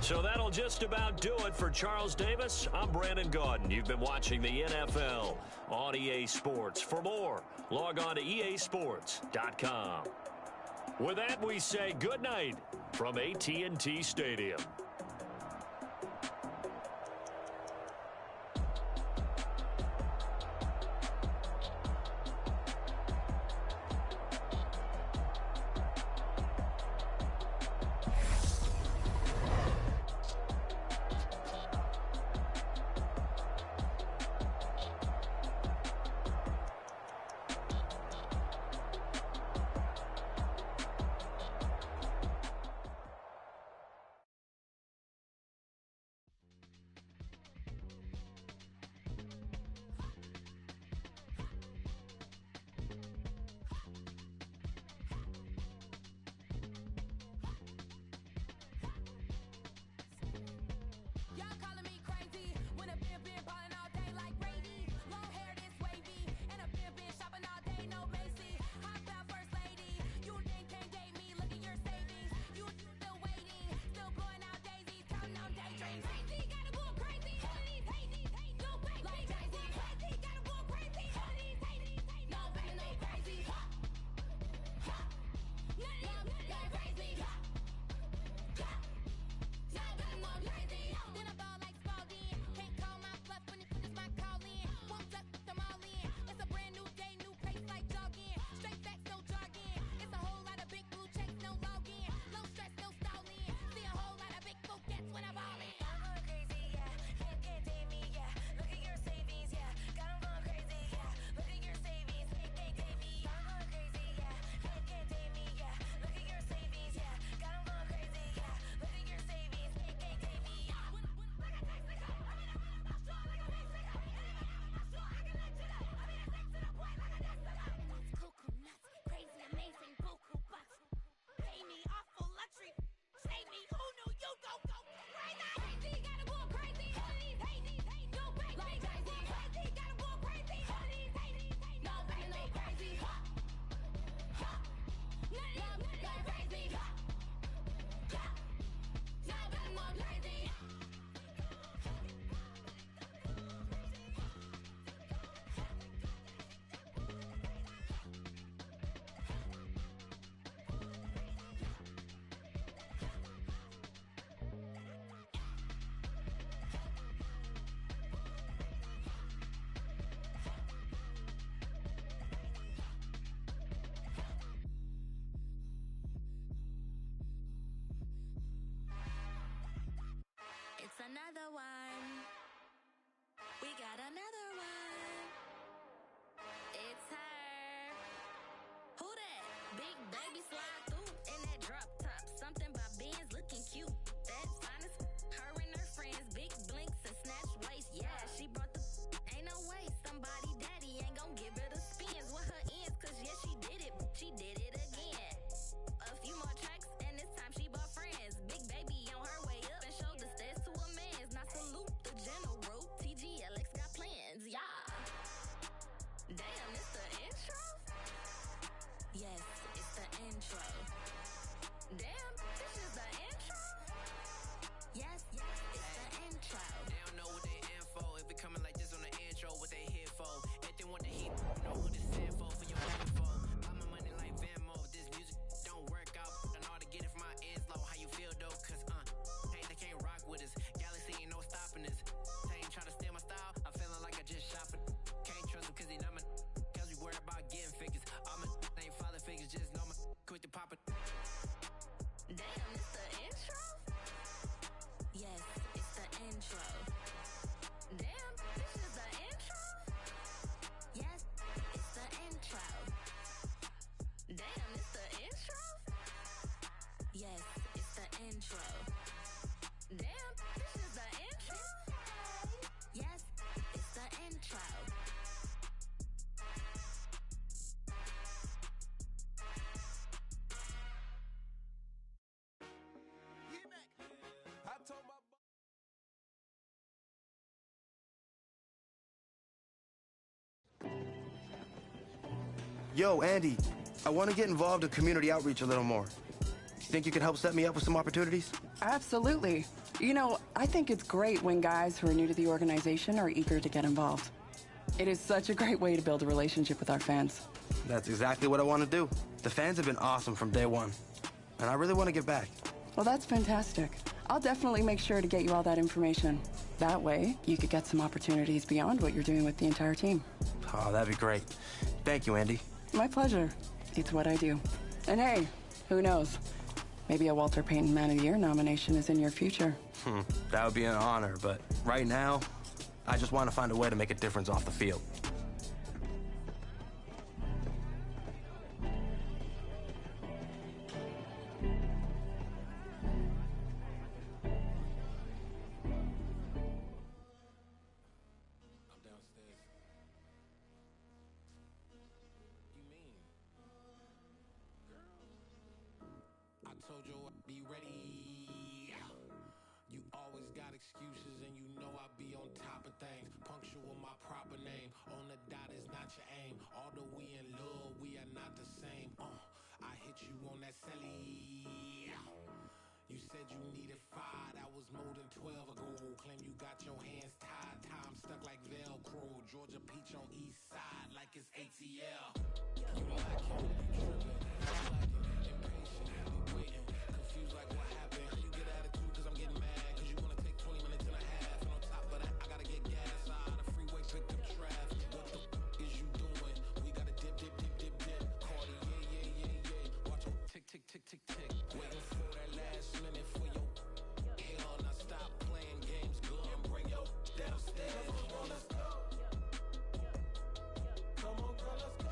So that'll just about do it for Charles Davis. I'm Brandon Gaudin. You've been watching the NFL on EA Sports. For more, log on to easports.com. With that, we say good night from AT&T Stadium. Yo, Andy, I want to get involved in community outreach a little more. Think you could help set me up with some opportunities? Absolutely. You know, I think it's great when guys who are new to the organization are eager to get involved. It is such a great way to build a relationship with our fans. That's exactly what I want to do. The fans have been awesome from day one, and I really want to give back. Well, that's fantastic. I'll definitely make sure to get you all that information. That way, you could get some opportunities beyond what you're doing with the entire team. Oh, that'd be great. Thank you, Andy. My pleasure. It's what I do. And hey, who knows? Maybe a Walter Payton Man of the Year nomination is in your future. That would be an honor, but right now, I just want to find a way to make a difference off the field. Told you I'd be ready. You always got excuses and you know I be on top of things. Punctual my proper name. On the dot is not your aim. Although we in love, we are not the same. I hit you on that celly. You said you needed 5. That was more than 12 ago. Claim you got your hands tied. Time stuck like Velcro. Georgia Peach on east side like it's ATL. You like it, you tripping. You like it. Confused like what happened. You get attitude cause I'm getting mad. Cause you wanna take 20 minutes and a half. And on top of that, I gotta get gas out of the freeway, pick up traffic. What the is you doing? We gotta dip. Cardi, yeah. Watch your tick. Waiting for that last minute for your hell. Now stop playing games, girl, and bring your downstairs. Come on, let's go. Come on, girl, let's go.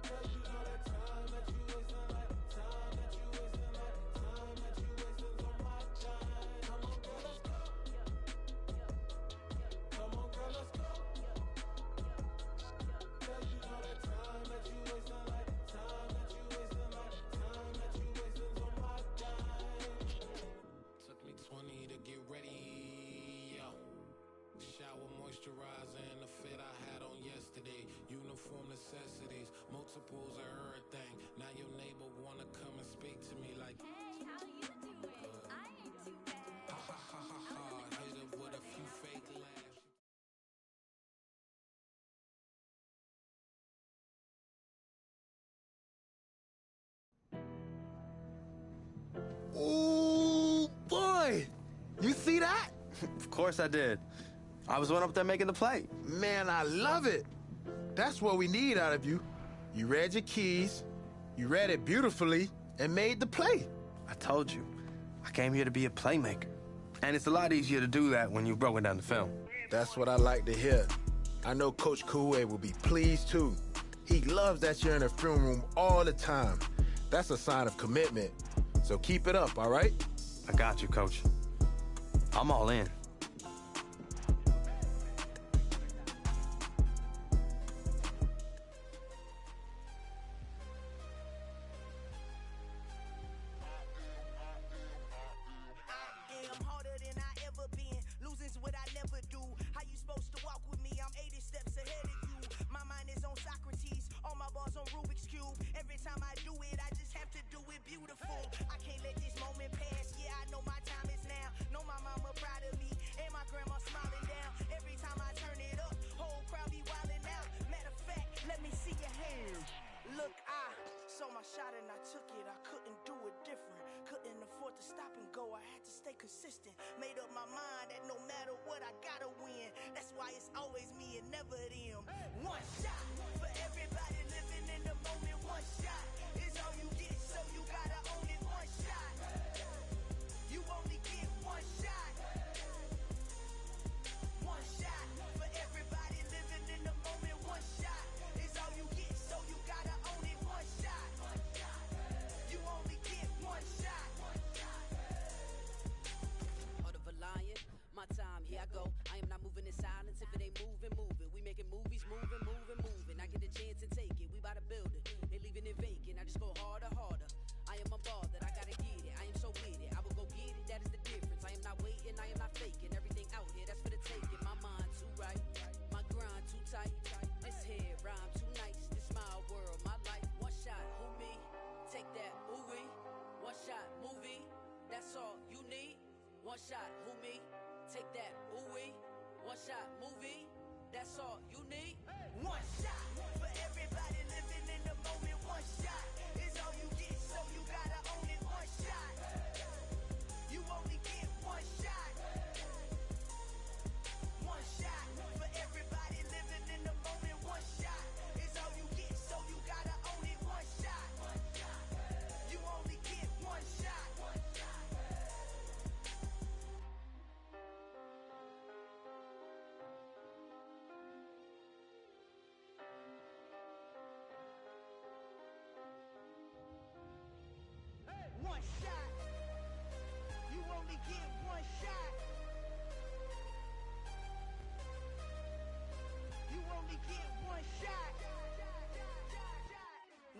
Cause you know that time that you wasting like time that you wasting on my time. Come on, girl, let's go. Come on, girl, let's go. Cause you know that time that you wasting like time that you wasting on my time. Took me 20 to get ready. Yo. Shower moisturizer and the fit I had on yesterday. Uniform necessities, multiples of everything. Now your neighbor wanna come and speak to me like, hey, how you doing? I ain't too bad. Ha. Hit her with a few fake laughs. Ooh, boy! You see that? Of course I did. I was one up there making the play. Man, I love it. That's what we need out of you. You read your keys, you read it beautifully, and made the play. I told you. I came here to be a playmaker. And it's a lot easier to do that when you've broken down the film. That's what I like to hear. I know Coach Koué will be pleased, too. He loves that you're in the film room all the time. That's a sign of commitment. So keep it up, all right? I got you, Coach. I'm all in. Consistent, made up my mind that no matter what I gotta win. That's why it's always me and never them. One shot for everybody living in the moment. One shot is all you get, so you gotta own it. One shot, you only get one shot. One shot for everybody living in the moment. One shot is all you get, so you gotta own it. One shot, you only get one shot. My time, here I go. I am not moving in silence. If it ain't moving. We making movies, moving. I get a chance and take it. We bout to build it. They leaving it vacant. I just go harder. I am a ball that I gotta get it. I am so with it. I will go get it. That is the difference. I am not waiting. I am not faking. Everything out here, that's for the taking. My mind too right. My grind too tight. This head rhyme too One shot, who me? Take that, ooh-wee. One shot, movie. That's all you need. One shot for everybody living in the moment. One shot is all you get, so you gotta own it. One shot. You only get one shot. One shot for everybody living in the moment. One shot is all you get, so you gotta own it. One shot. You only get one shot. One shot. You only get one shot. You only get one shot.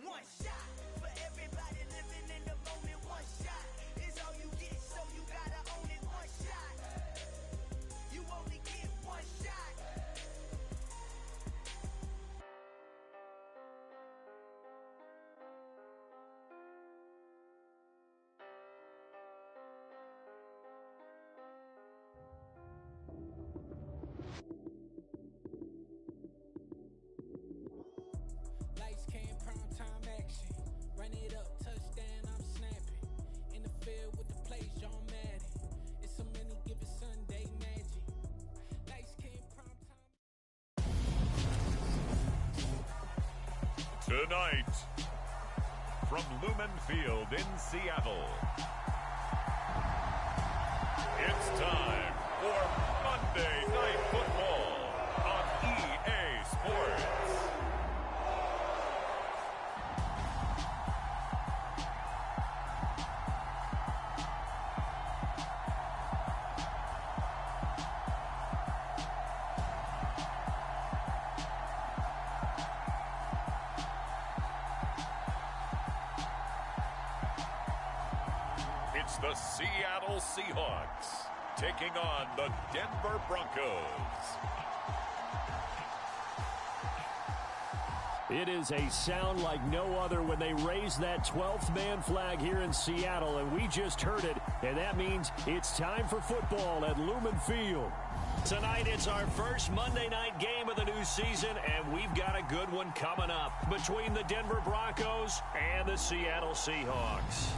One shot for everybody living in the moment. One shot is all you get, so you gotta own it. One shot. You only get one shot. Lights came, prime time action. Run it up, touchdown, I'm snapping. In the field with the plays, John Madden. It's so many given Sunday magic. Lights came, prime time. Tonight, from Lumen Field in Seattle, it's time for Monday Night Football on EA Sports. It's the Seattle Seahawks taking on the Denver Broncos. It is a sound like no other when they raise that 12th man flag here in Seattle, and we just heard it, and that means it's time for football at Lumen Field. Tonight, it's our first Monday night game of the new season, and we've got a good one coming up between the Denver Broncos and the Seattle Seahawks.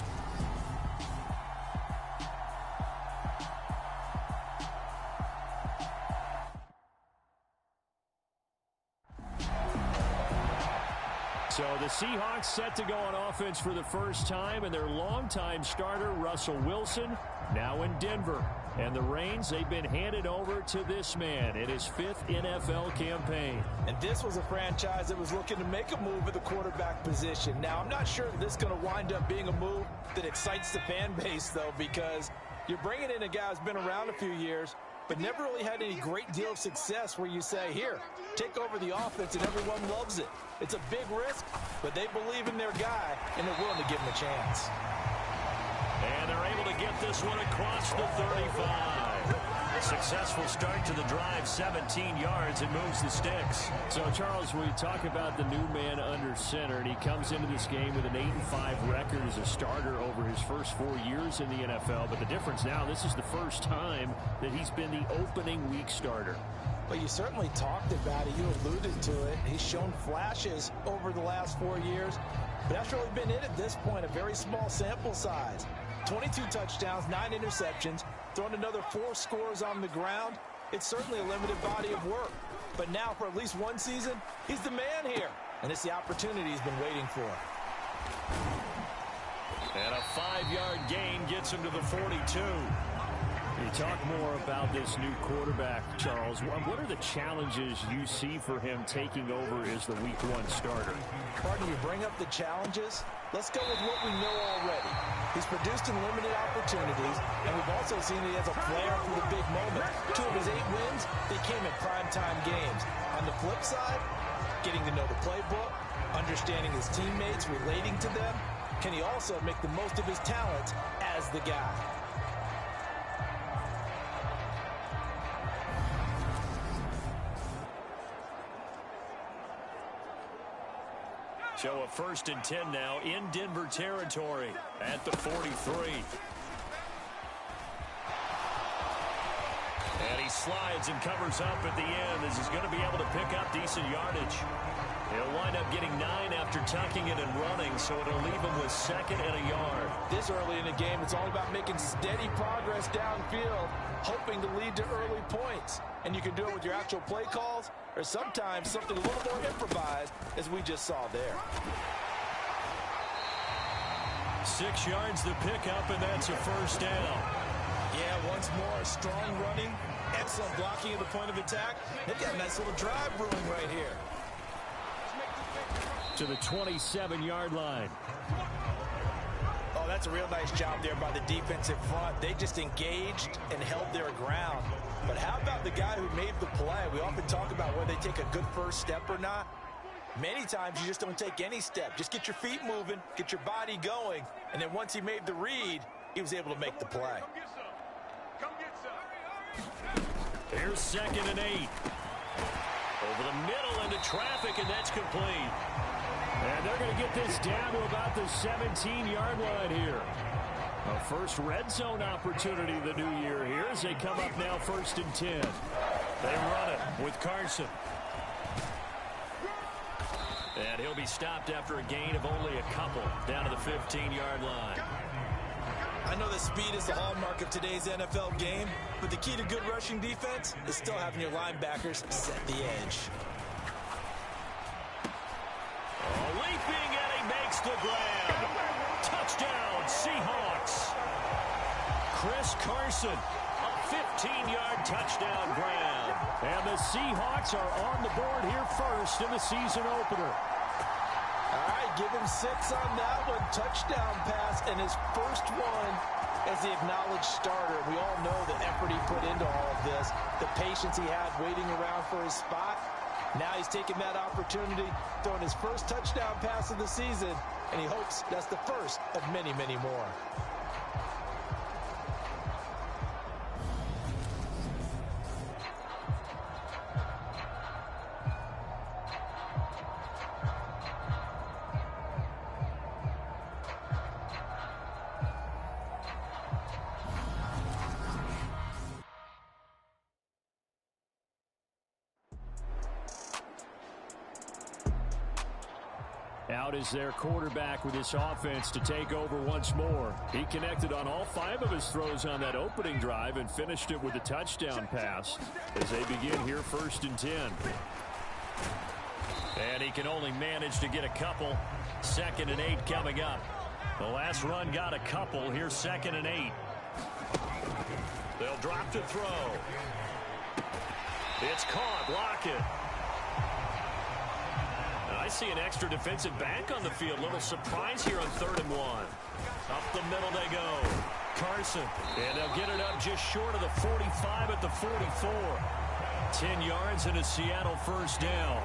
So the Seahawks set to go on offense for the first time, and their longtime starter, Russell Wilson, now in Denver. And the reins, they've been handed over to this man in his 5th NFL campaign. And this was a franchise that was looking to make a move at the quarterback position. Now, I'm not sure that this is going to wind up being a move that excites the fan base, though, because you're bringing in a guy who's been around a few years, but never really had any great deal of success where you say, here, take over the offense and everyone loves it. It's a big risk, but they believe in their guy, and they're willing to give him a chance. And they're able to get this one across the 35. Successful start to the drive, 17 yards, and moves the sticks. So, Charles, we talk about the new man under center, and he comes into this game with an 8-5 record as a starter over his first 4 years in the NFL. But the difference now, this is the first time that he's been the opening week starter. Well, you certainly talked about it. You alluded to it. He's shown flashes over the last 4 years, but that's really been it at this point, a very small sample size. 22 touchdowns, 9 interceptions, thrown another 4 scores on the ground. It's certainly a limited body of work. But now, for at least one season, he's the man here. And it's the opportunity he's been waiting for. And a 5-yard gain gets him to the 42. You talk more about this new quarterback, Charles. What are the challenges you see for him taking over as the Week 1 starter? Pardon, you bring up the challenges? Let's go with what we know already. He's produced in limited opportunities, and we've also seen that he has a flair for the big moment. 2 of his 8 wins, they came in primetime games. On the flip side, getting to know the playbook, understanding his teammates, relating to them. Can he also make the most of his talents as the guy? So a 1st and 10 now in Denver territory at the 43. slides and covers up at the end as he's going to be able to pick up decent yardage. He'll wind up getting 9 after tucking it and running, so it'll leave him with 2nd and a yard. This early in the game, it's all about making steady progress downfield, hoping to lead to early points. And you can do it with your actual play calls, or sometimes something a little more improvised, as we just saw there. 6 yards the pickup, and that's a first down. Yeah, once more, strong running, excellent blocking at the point of attack. They've got a nice little drive brewing right here. To the 27-yard line. Oh, that's a real nice job there by the defensive front. They just engaged and held their ground. But how about the guy who made the play? We often talk about whether they take a good first step or not. Many times you just don't take any step. Just get your feet moving, get your body going, and then once he made the read, he was able to make the play. Here's 2nd and 8. Over the middle into traffic, and that's complete. And they're going to get this down to about the 17-yard line here. A first red zone opportunity the new year here as they come up now 1st and 10. They run it with Carson. And he'll be stopped after a gain of only a couple down to the 15-yard line. I know that speed is the hallmark of today's NFL game, but the key to good rushing defense is still having your linebackers set the edge. Leaping, and he makes the grab. Touchdown, Seahawks. Chris Carson, a 15-yard touchdown grab. And the Seahawks are on the board here first in the season opener. All right, give him 6 on that one. Touchdown pass, and his first one as the acknowledged starter. We all know the effort he put into all of this, the patience he had waiting around for his spot. Now he's taking that opportunity, throwing his first touchdown pass of the season, and he hopes that's the first of many, many more. Out is their quarterback with this offense to take over once more. He connected on all 5 of his throws on that opening drive and finished it with a touchdown pass as they begin here 1st and 10. And he can only manage to get a couple. 2nd and 8 coming up. The last run got a couple. Here's 2nd and 8. They'll drop to throw. It's caught. Lockett. I see an extra defensive back on the field. Little surprise here on 3rd and 1. Up the middle they go. Carson. And they'll get it up just short of the 45 at the 44. 10 yards and a Seattle first down.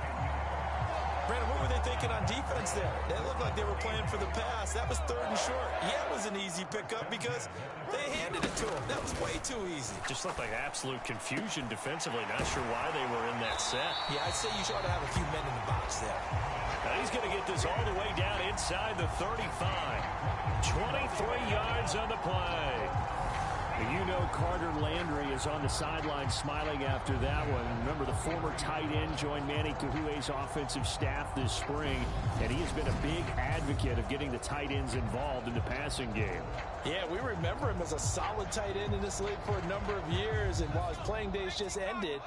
Brandon, what were they thinking on defense there? They looked like they were playing for the pass. That was 3rd and short. Yeah, it was an easy pickup because they handed it to him. That was way too easy. Just looked like absolute confusion defensively. Not sure why they were in that set. Yeah, I'd say you ought to have a few men in the box there. Now he's going to get this all the way down inside the 35. 23 yards on the play. You know Carter Landry is on the sideline smiling after that one. Remember, the former tight end joined Manny Kahue's offensive staff this spring, and he has been a big advocate of getting the tight ends involved in the passing game. Yeah, we remember him as a solid tight end in this league for a number of years, and while his playing days just ended,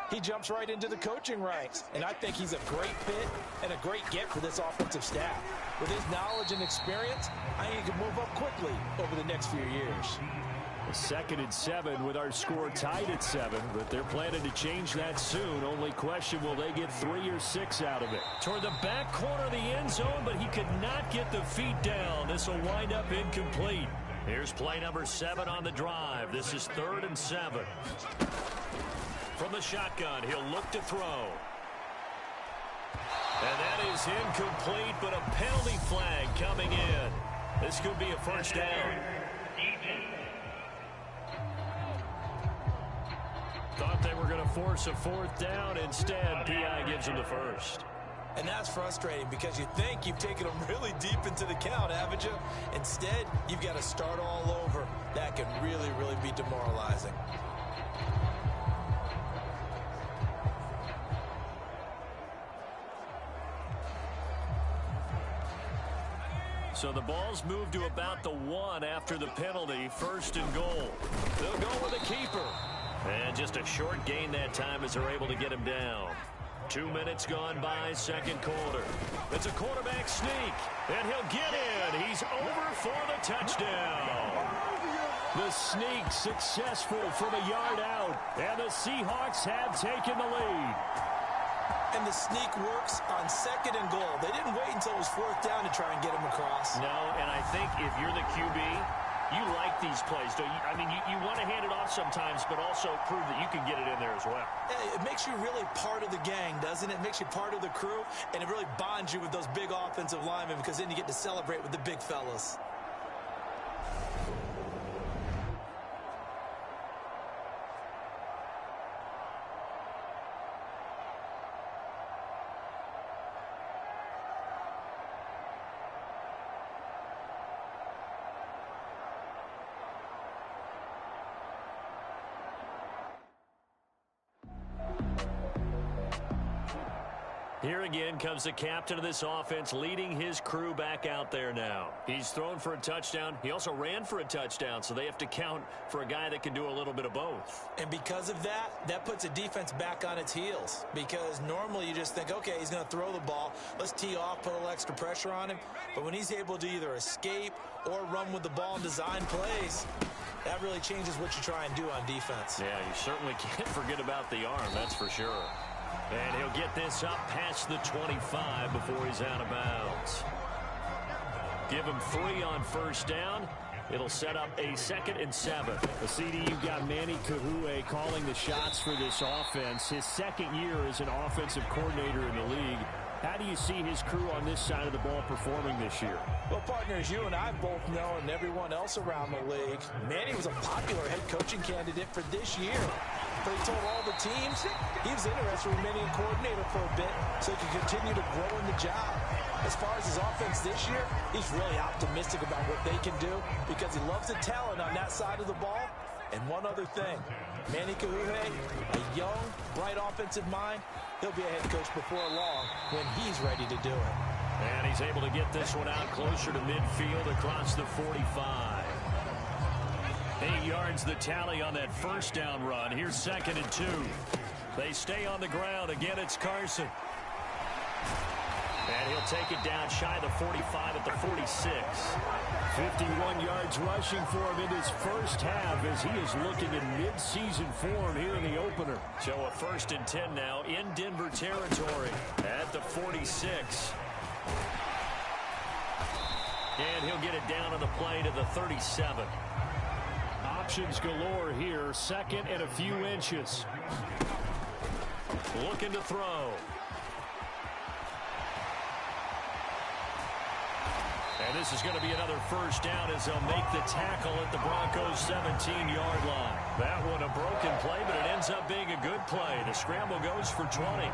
he jumps right into the coaching ranks, and I think he's a great fit and a great get for this offensive staff. With his knowledge and experience, I think he can move up quickly over the next few years. 2nd and 7 with our score tied at 7, but they're planning to change that soon. Only question, will they get 3 or 6 out of it? Toward the back corner of the end zone, but he could not get the feet down. This will wind up incomplete. Here's play number 7 on the drive. This is 3rd and 7. From the shotgun, he'll look to throw. And that is incomplete, but a penalty flag coming in. This could be a first down. Thought they were going to force a 4th down. Instead, P.I. gives them the first. And that's frustrating because you think you've taken them really deep into the count, haven't you? Instead, you've got to start all over. That can really, really be demoralizing. So the ball's moved to about the 1 after the penalty. 1st and goal. They'll go with the keeper. And just a short gain that time as they're able to get him down. 2 minutes gone by, 2nd quarter. It's a quarterback sneak, and he'll get in. He's over for the touchdown. The sneak successful from a yard out, and the Seahawks have taken the lead. And the sneak works on 2nd and goal. They didn't wait until it was 4th down to try and get him across. No, and I think if you're the QB, you like these plays, don't you? I mean, you want to hand it off sometimes, but also prove that you can get it in there as well. It makes you really part of the gang, doesn't it? It makes you part of the crew, and it really bonds you with those big offensive linemen because then you get to celebrate with the big fellas. Here again comes the captain of this offense, leading his crew back out there now. He's thrown for a touchdown. He also ran for a touchdown, so they have to count for a guy that can do a little bit of both. And because of that, that puts a defense back on its heels. Because normally you just think, okay, he's going to throw the ball. Let's tee off, put a little extra pressure on him. But when he's able to either escape or run with the ball and design plays, that really changes what you try and do on defense. Yeah, you certainly can't forget about the arm, that's for sure. And he'll get this up past the 25 before he's out of bounds. Give him 3 on 1st down. It'll set up a 2nd and 7. The CD, you've got Manny Kahue calling the shots for this offense. His 2nd year as an offensive coordinator in the league. How do you see his crew on this side of the ball performing this year? Well, partners, you and I both know, and everyone else around the league, Manny was a popular head coaching candidate for this year. But he told all the teams he was interested in remaining a coordinator for a bit so he could continue to grow in the job. As far as his offense this year, he's really optimistic about what they can do because he loves the talent on that side of the ball. And one other thing, Manny Kahue, a young, bright offensive mind, he'll be a head coach before long when he's ready to do it. And he's able to get this one out closer to midfield across the 45. 8 yards the tally on that 1st down run. Here's 2nd and 2. They stay on the ground. Again, it's Carson. And he'll take it down shy of the 45 at the 46. 51 yards rushing for him in his first half as he is looking in mid-season form here in the opener. So a 1st and 10 now in Denver territory at the 46. And he'll get it down on the play to the 37. Options galore here. 2nd and a few inches. Looking to throw. And this is going to be another 1st down as they'll make the tackle at the Broncos' 17-yard line. That one a broken play, but it ends up being a good play. The scramble goes for 20.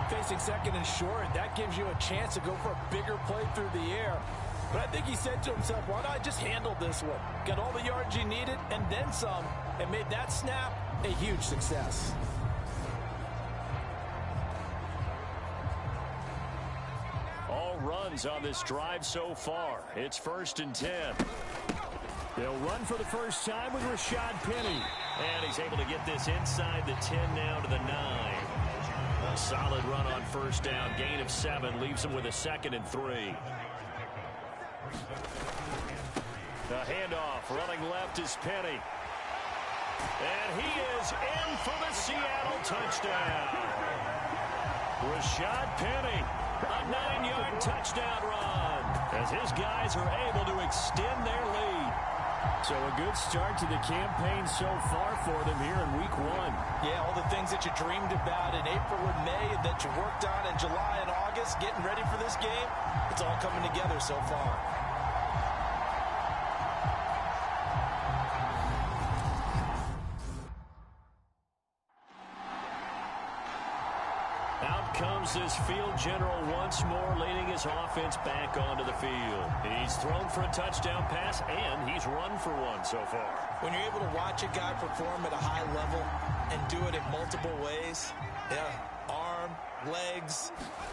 Facing 2nd and short, that gives you a chance to go for a bigger play through the air. But I think he said to himself, why not just handle this one? Got all the yards you needed and then some, and made that snap a huge success. All runs on this drive so far. It's 1st and 10. They'll run for the first time with Rashad Penny. And he's able to get this inside the 10 now to the 9. A solid run on 1st down. Gain of 7 leaves him with a 2nd and 3. The handoff, running left is Penny. And he is in for the Seattle touchdown. Rashad Penny, a 9-yard touchdown run as his guys are able to extend their lead. So a good start to the campaign so far for them here in week 1. Yeah, all the things that you dreamed about in April and May and that you worked on in July and August, getting ready for this game, it's all coming together so far. Comes this field general once more, leading his offense back onto the field. He's thrown for a touchdown pass, and he's run for one so far. When you're able to watch a guy perform at a high level and do it in multiple ways, yeah, arm, arm, legs.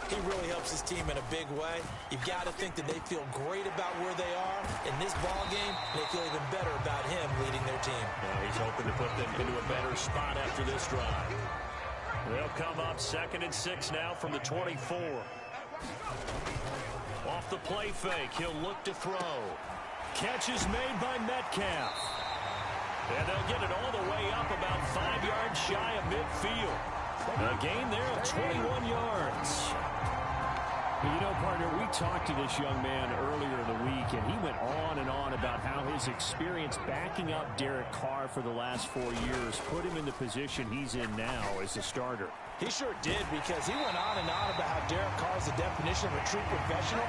He really helps his team in a big way. You've got to think that they feel great about where they are in this ball game. They feel even better about him leading their team. Yeah, he's hoping to put them into a better spot after this drive. They'll come up 2nd and 6 now from the 24. Off the play fake, he'll look to throw. Catch is made by Metcalf. And they'll get it all the way up about 5 yards shy of midfield. A gain there of 21 yards. You know, partner, we talked to this young man earlier in the week, and he went on and on about how his experience backing up Derek Carr for the last 4 years put him in the position he's in now as a starter. He sure did, because he went on and on about how Derek Carr is the definition of a true professional,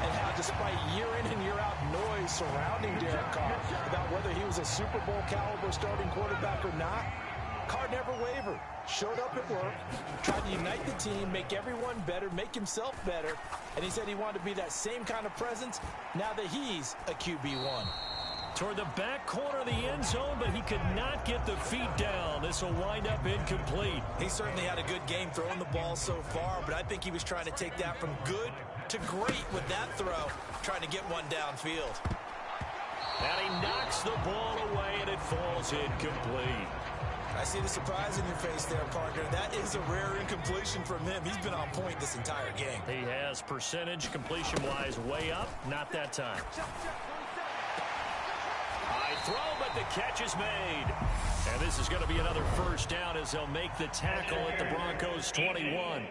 and how despite year in and year out noise surrounding Derek Carr about whether he was a Super Bowl caliber starting quarterback or not, Carr never wavered, showed up at work, tried to unite the team, make everyone better, make himself better, and he said he wanted to be that same kind of presence now that he's a QB1. Toward the back corner of the end zone, but he could not get the feet down. This will wind up incomplete. He certainly had a good game throwing the ball so far, but I think he was trying to take that from good to great with that throw, trying to get one downfield. And he knocks the ball away, and it falls incomplete. I see the surprise in your face there, partner. That is a rare incompletion from him. He's been on point this entire game. He has percentage completion-wise way up. Not that time. High throw, but the catch is made. And this is going to be another first down as they'll make the tackle at the Broncos 21.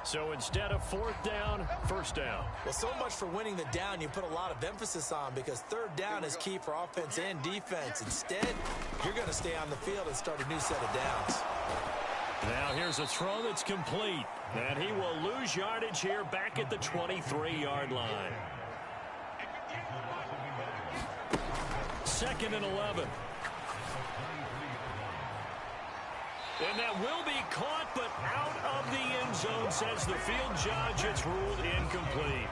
So instead of 4th down, 1st down. Well, so much for winning the down you put a lot of emphasis on, because 3rd down is key for offense and defense. Instead, you're going to stay on the field and start a new set of downs. Now here's a throw that's complete. And he will lose yardage here back at the 23-yard line. 2nd and 11. And that will be caught, but out of the end zone, says the field judge. It's ruled incomplete.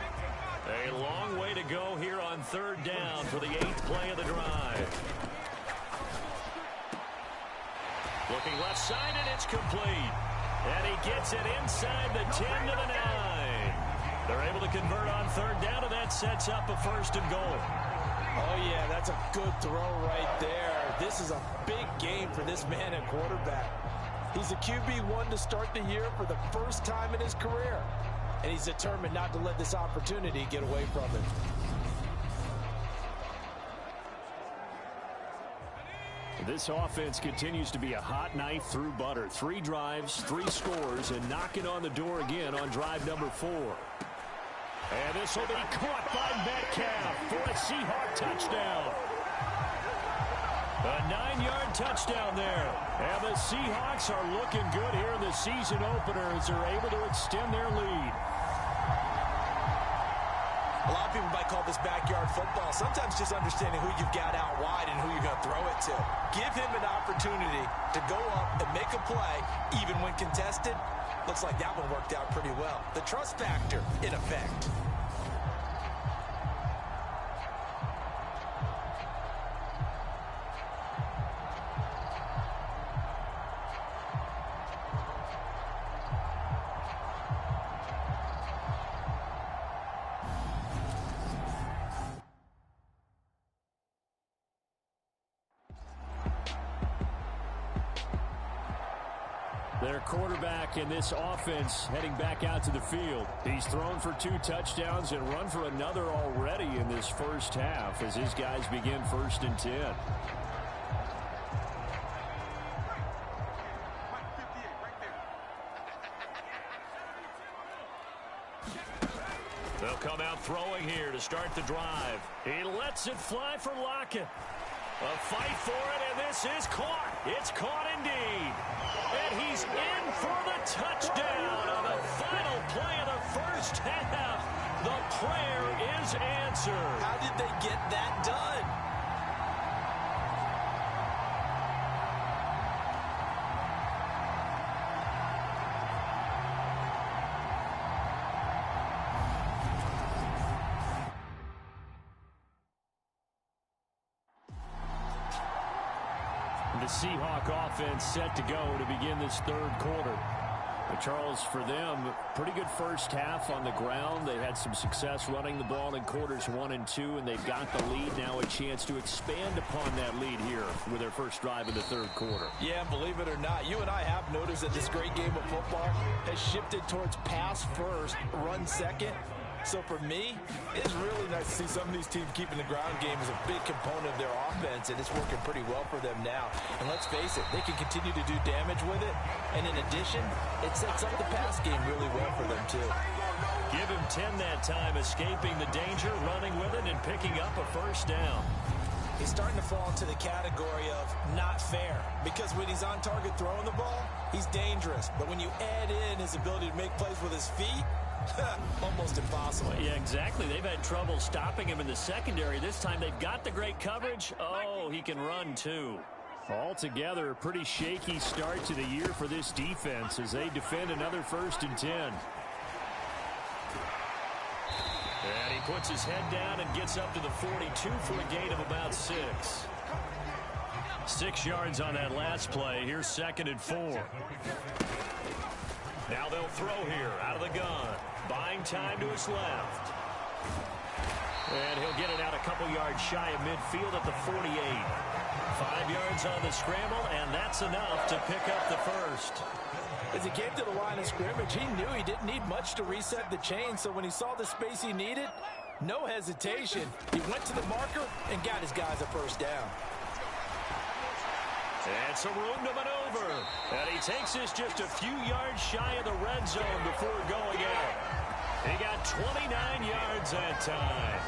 A long way to go here on 3rd down for the 8th play of the drive. Looking left side, and it's complete. And he gets it inside the 10 to the 9. They're able to convert on 3rd down, and that sets up a 1st and goal. Oh, yeah, that's a good throw right there. This is a big game for this man at quarterback. He's a QB1 to start the year for the first time in his career. And he's determined not to let this opportunity get away from him. This offense continues to be a hot knife through butter. 3 drives, 3 scores, and knocking on the door again on drive number 4. And this will be caught by Metcalf for a Seahawk touchdown. A 9-yard touchdown there. And the Seahawks are looking good here in the season opener as they're able to extend their lead. A lot of people might call this backyard football. Sometimes just understanding who you've got out wide and who you're going to throw it to. Give him an opportunity to go up and make a play, even when contested. Looks like that one worked out pretty well. The trust factor in effect. Their quarterback in this offense heading back out to the field. He's thrown for 2 touchdowns and run for another already in this first half as his guys begin 1st and 10. They'll come out throwing here to start the drive. He lets it fly for Lockett. A fight for it, and this is caught. It's caught indeed. And he's in for the touchdown on the final play of the first half. The prayer is answered. How did they get that done? the Seahawk offense set to go to begin this third quarter. But Charles, for them, pretty good first half on the ground. They had some success running the ball in quarters 1 and 2, and they've got the lead. Now a chance to expand upon that lead here with their first drive in the third quarter. Yeah, believe it or not, you and I have noticed that this great game of football has shifted towards pass first, run second. So for me, it's really nice to see some of these teams keeping the ground game as a big component of their offense, and it's working pretty well for them now. And let's face it, they can continue to do damage with it. And in addition, it sets up the pass game really well for them too. Give him 10 that time, escaping the danger, running with it, and picking up a first down. He's starting to fall into the category of not fair, because when he's on target throwing the ball, he's dangerous. But when you add in his ability to make plays with his feet, almost impossible. Yeah, exactly. They've had trouble stopping him in the secondary. This time they've got the great coverage. Oh, he can run too. Altogether, a pretty shaky start to the year for this defense as they defend another 1st and 10. And he puts his head down and gets up to the 42 for a gain of about 6. 6 yards on that last play. Here's 2nd and 4. Now they'll throw here out of the gun. Buying time to his left. And he'll get it out a couple yards shy of midfield at the 48. 5 yards on the scramble, and that's enough to pick up the first. As he came to the line of scrimmage, he knew he didn't need much to reset the chain, so when he saw the space he needed, no hesitation. He went to the marker and got his guys a first down. And some room to maneuver. And he takes this just a few yards shy of the red zone before going out. He got 29 yards that time.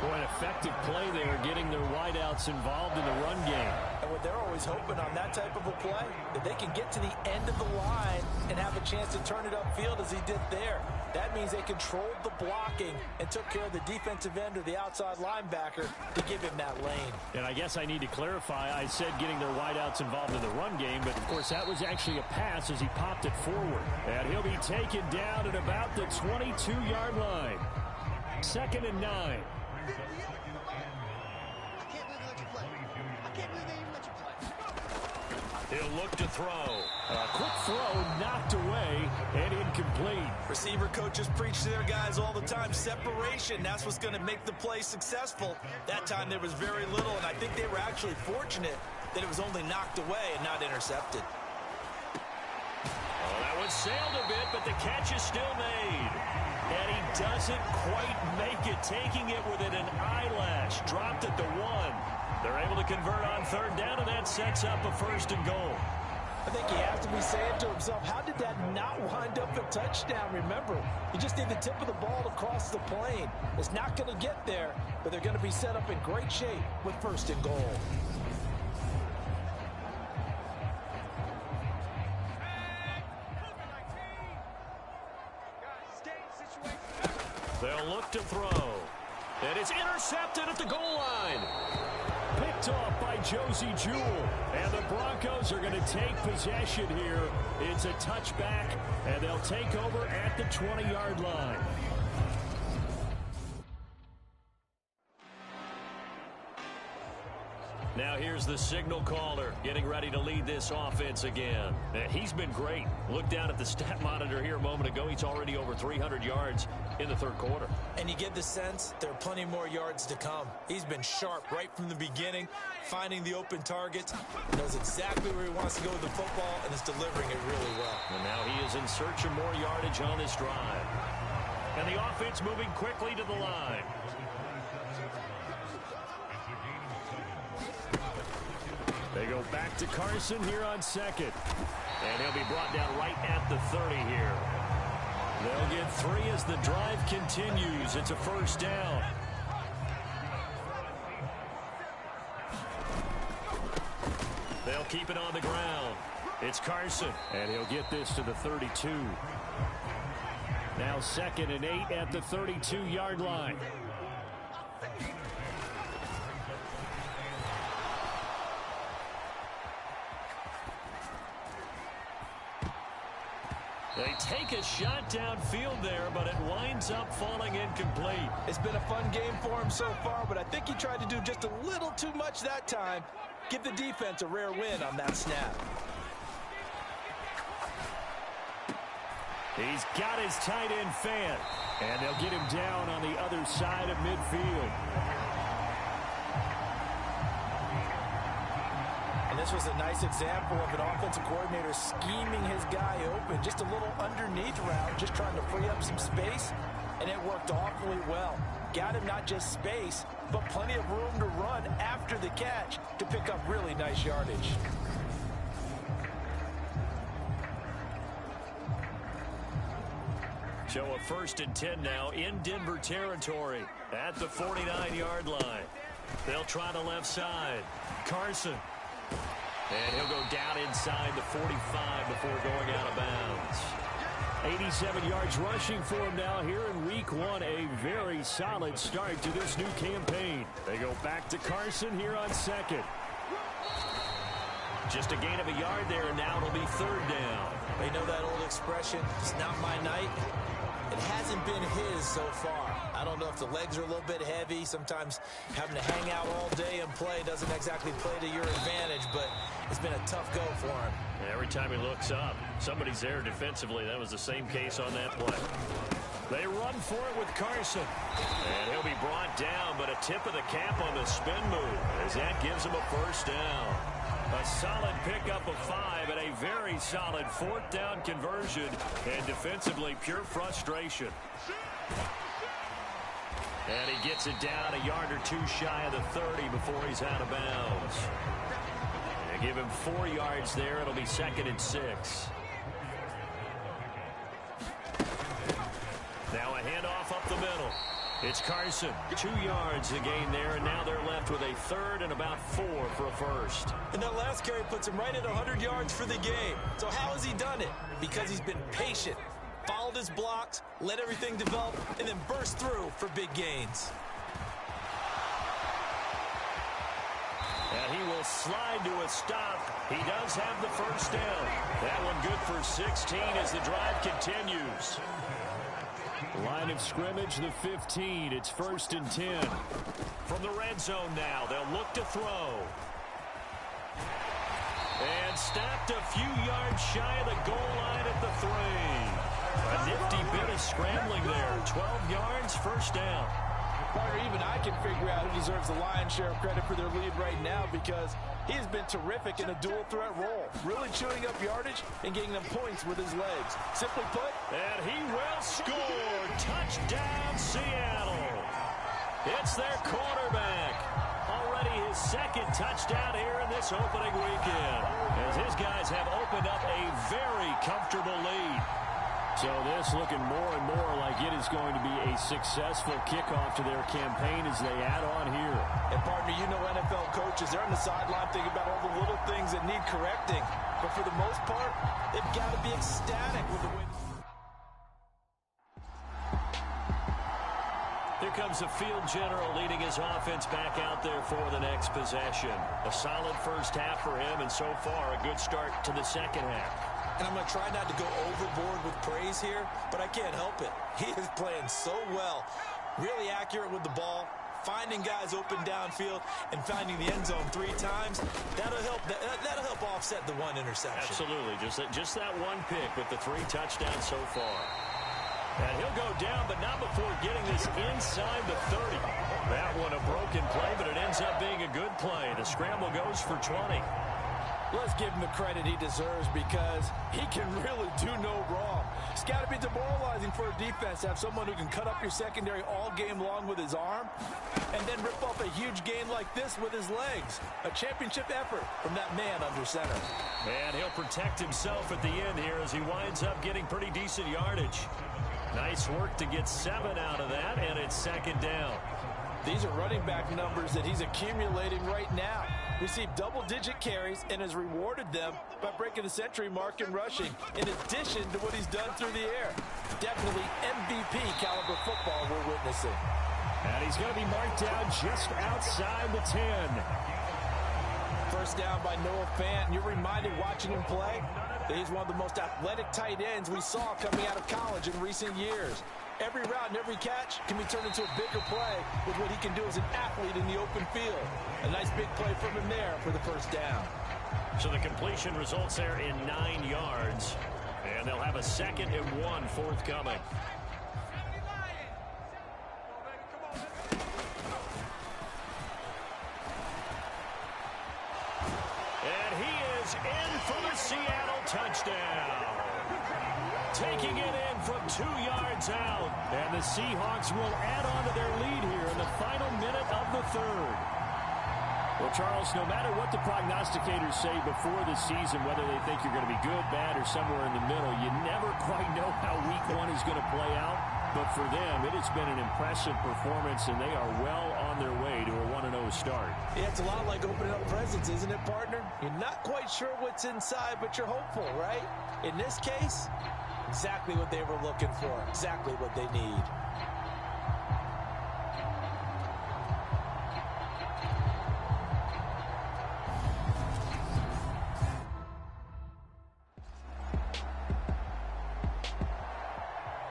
Boy, an effective play there, getting their wideouts involved in the run game. And what they're always hoping on that type of a play, that they can get to the end of the line and have a chance to turn it upfield as he did there. That means they controlled the blocking and took care of the defensive end or the outside linebacker to give him that lane. And I guess I need to clarify, I said getting their wideouts involved in the run game, but of course that was actually a pass as he popped it forward. And he'll be taken down at about the 22-yard line. 2nd and 9. He'll look to throw. A quick throw knocked away and incomplete. Receiver coaches preach to their guys all the time. Separation, that's what's going to make the play successful. That time there was very little, and I think they were actually fortunate that it was only knocked away and not intercepted. Oh, that one sailed a bit, but the catch is still made. And he doesn't quite make it, taking it within an eyelash. Dropped at the 1. They're able to convert on 3rd down, and that sets up a 1st and goal. I think he has to be saying to himself, how did that not wind up a touchdown? Remember, you just need the tip of the ball to cross the plane. It's not going to get there, but they're going to be set up in great shape with 1st and goal. They'll look to throw. And it's intercepted at the goal line. Picked off by Josie Jewell. And the Broncos are going to take possession here. It's a touchback, and they'll take over at the 20-yard line. Now here's the signal caller getting ready to lead this offense again. He's been great. Look down at the stat monitor here a moment ago. He's already over 300 yards in the 3rd quarter. And you get the sense there are plenty more yards to come. He's been sharp right from the beginning, finding the open targets, knows exactly where he wants to go with the football, and is delivering it really well. And now he is in search of more yardage on this drive. And the offense moving quickly to the line. They go back to Carson here on 2nd. And he'll be brought down right at the 30 here. They'll get 3 as the drive continues. It's a 1st down. They'll keep it on the ground. It's Carson. And he'll get this to the 32. Now 2nd and 8 at the 32-yard line. They take a shot downfield there, but it winds up falling incomplete. It's been a fun game for him so far, but I think he tried to do just a little too much that time. give the defense a rare win on that snap. He's got his tight end fan, and they'll get him down on the other side of midfield. And this was a nice example of an offensive coordinator scheming his guy open. Just a little underneath route, just trying to free up some space, and it worked awfully well. Got him not just space, but plenty of room to run after the catch to pick up really nice yardage. So a 1st and 10 now in Denver territory at the 49-yard line. They'll try the left side. Carson. And he'll go down inside the 45 before going out of bounds. 87 yards rushing for him now here in week 1. A very solid start to this new campaign. They go back to Carson here on 2nd. Just a gain of a yard there, and now it'll be 3rd down. They know that old expression, it's not my night. It hasn't been his so far. I don't know if the legs are a little bit heavy. Sometimes having to hang out all day and play doesn't exactly play to your advantage, but it's been a tough go for him. Every time he looks up, somebody's there defensively. That was the same case on that play. They run for it with Carson. And he'll be brought down, but a tip of the cap on the spin move as that gives him a 1st down. A solid pickup of 5 and a very solid 4th down conversion, and defensively pure frustration. And he gets it down a yard or 2 shy of the 30 before he's out of bounds. They give him 4 yards there. It'll be 2nd and 6. Now a handoff up the middle. It's Carson, 2 yards to gain there, and now they're left with a 3rd and about 4 for a 1st. And that last carry puts him right at 100 yards for the game. So how has he done it? Because he's been patient, followed his blocks, let everything develop, and then burst through for big gains. And he will slide to a stop. He does have the 1st down. That one good for 16 as the drive continues. Line of scrimmage, the 15. It's 1st and 10. From the red zone now, they'll look to throw. And stopped a few yards shy of the goal line at the 3. A nifty bit of scrambling there. 12 yards, 1st down. Partner, even I can figure out who deserves the lion's share of credit for their lead right now, because he has been terrific in a dual threat role, really chewing up yardage and getting them points with his legs. Simply put, and he will score. Touchdown, Seattle. It's their quarterback. Already his 2nd touchdown here in this opening weekend, as his guys have opened up a very comfortable lead. So this looking more and more like it is going to be a successful kickoff to their campaign as they add on here. And partner, you know NFL coaches, they're on the sideline thinking about all the little things that need correcting. But for the most part, they've got to be ecstatic with the win. Here comes the field general leading his offense back out there for the next possession. A solid 1st half for him, and so far a good start to the 2nd half. And I'm going to try not to go overboard with praise here, but I can't help it. He is playing so well, really accurate with the ball, finding guys open downfield, and finding the end zone 3 times. That'll help offset the 1 interception. Absolutely, just that 1 pick with the 3 touchdowns so far. And he'll go down, but not before getting this inside the 30. That one a broken play, but it ends up being a good play. The scramble goes for 20. Let's give him the credit he deserves, because he can really do no wrong. It's got to be demoralizing for a defense to have someone who can cut up your secondary all game long with his arm and then rip off a huge gain like this with his legs. A championship effort from that man under center. And he'll protect himself at the end here as he winds up getting pretty decent yardage. Nice work to get 7 out of that, and it's 2nd down. These are running back numbers that he's accumulating right now. Received double-digit carries and has rewarded them by breaking the century mark in rushing, in addition to what he's done through the air. Definitely MVP caliber football we're witnessing. And he's going to be marked down just outside the 10. 1st down by Noah Fant. You're reminded watching him play that he's one of the most athletic tight ends we saw coming out of college in recent years. Every route and every catch can be turned into a bigger play with what he can do as an athlete in the open field. A nice big play from him there for the first down. So the completion results there in 9 yards. And they'll have a 2nd and 1 forthcoming. And he is in for the Seattle touchdown. Taking it in from 2 yards out. And the Seahawks will add on to their lead here in the final minute of the 3rd. Well, Charles, no matter what the prognosticators say before the season, whether they think you're going to be good, bad, or somewhere in the middle, you never quite know how week 1 is going to play out. But for them, it has been an impressive performance, and they are well on their way to a 1-0 start. Yeah, it's a lot like opening up presents, isn't it, partner? You're not quite sure what's inside, but you're hopeful, right? In this case, exactly what they were looking for, exactly what they need.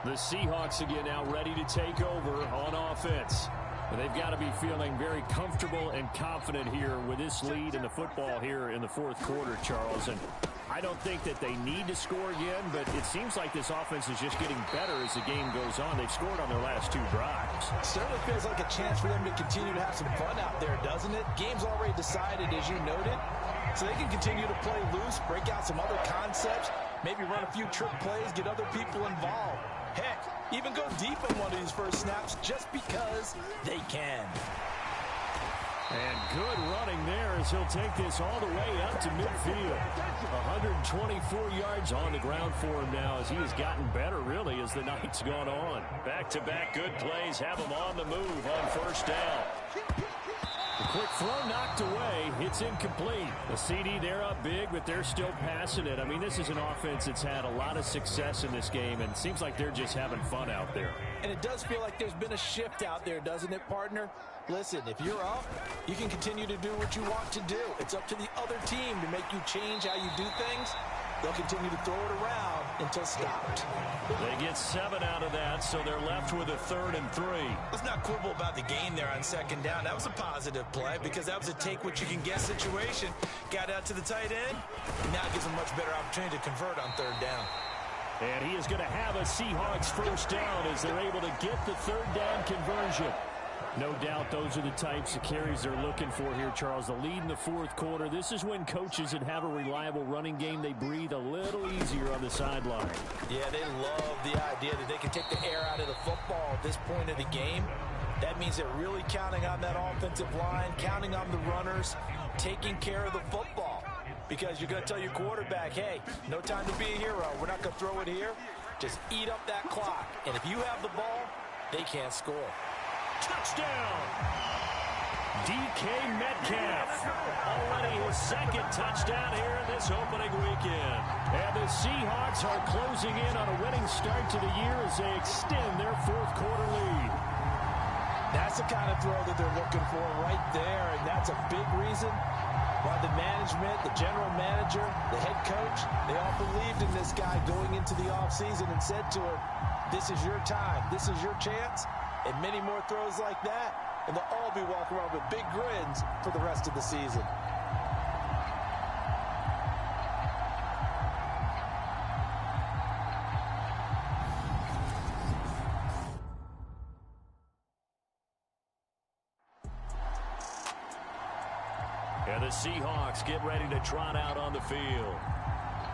The Seahawks again now ready to take over on offense. And they've got to be feeling very comfortable and confident here with this lead in the football here in the 4th quarter, Charles. And I don't think that they need to score again, but it seems like this offense is just getting better as the game goes on. They've scored on their last 2 drives. Certainly feels like a chance for them to continue to have some fun out there, doesn't it? Game's already decided, as you noted, so they can continue to play loose, break out some other concepts, maybe run a few trick plays, get other people involved. Heck, even go deep on one of these first snaps just because they can. And good running there as he'll take this all the way up to midfield. 124 yards on the ground for him now as he has gotten better, really, as the night's gone on. Back-to-back good plays have him on the move on 1st down. The quick throw knocked away. It's incomplete. The CD, they're up big, but they're still passing it. I mean, this is an offense that's had a lot of success in this game, and it seems like they're just having fun out there. And it does feel like there's been a shift out there, doesn't it, partner? Listen, if you're up, you can continue to do what you want to do. It's up to the other team to make you change how you do things. They'll continue to throw it around until stopped. They get 7 out of that, so they're left with a 3rd and 3. Let's not quibble about the gain there on 2nd down. That was a positive play because that was a take-what-you-can-get situation. Got out to the tight end, and now it gives them a much better opportunity to convert on 3rd down. And he is going to have a Seahawks 1st down as they're able to get the 3rd down conversion. No doubt those are the types of carries they're looking for here, Charles. The lead in the 4th quarter. This is when coaches that have a reliable running game, they breathe a little easier on the sideline. Yeah, they love the idea that they can take the air out of the football at this point of the game. That means they're really counting on that offensive line, counting on the runners, taking care of the football. Because you're going to tell your quarterback, hey, no time to be a hero. We're not going to throw it here. Just eat up that clock. And if you have the ball, they can't score. Touchdown! DK Metcalf. Already his 2nd touchdown here in this opening weekend. And the Seahawks are closing in on a winning start to the year as they extend their 4th quarter lead. That's the kind of throw that they're looking for right there, and that's a big reason why the management, the general manager, the head coach, they all believed in this guy going into the offseason and said to him, this is your time, this is your chance, and many more throws like that, and they'll all be walking around with big grins for the rest of the season. And the Seahawks get ready to trot out on the field.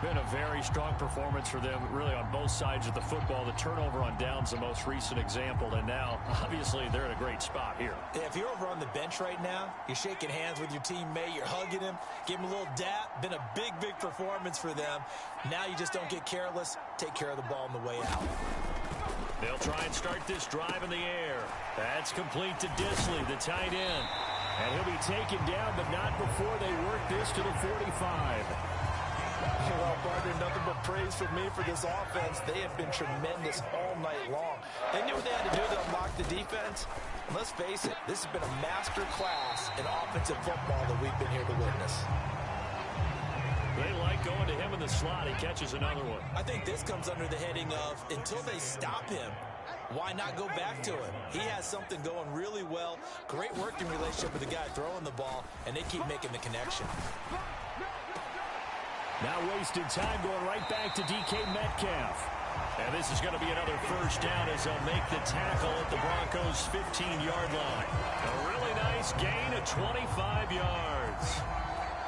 Been a very strong performance for them, really, on both sides of the football. The turnover on downs, the most recent example, and now, obviously, they're in a great spot here. Yeah, if you're over on the bench right now, you're shaking hands with your teammate, you're hugging him, give him a little dap. Been a big, big performance for them. Now you just don't get careless. Take care of the ball on the way out. They'll try and start this drive in the air. That's complete to Disley, the tight end. And he'll be taken down, but not before they work this to the 45. Well, partner, nothing but praise from me for this offense. They have been tremendous all night long. They knew what they had to do to unlock the defense. And let's face it, this has been a master class in offensive football that we've been here to witness. They like going to him in the slot. He catches another one. I think this comes under the heading of, until they stop him, Why not go back to it? He has something going really well. Great working relationship with the guy throwing the ball, and they keep making the connection. Now wasted time going right back to DK Metcalf. And this is going to be another first down as they'll make the tackle at the Broncos' 15-yard line. A really nice gain of 25 yards.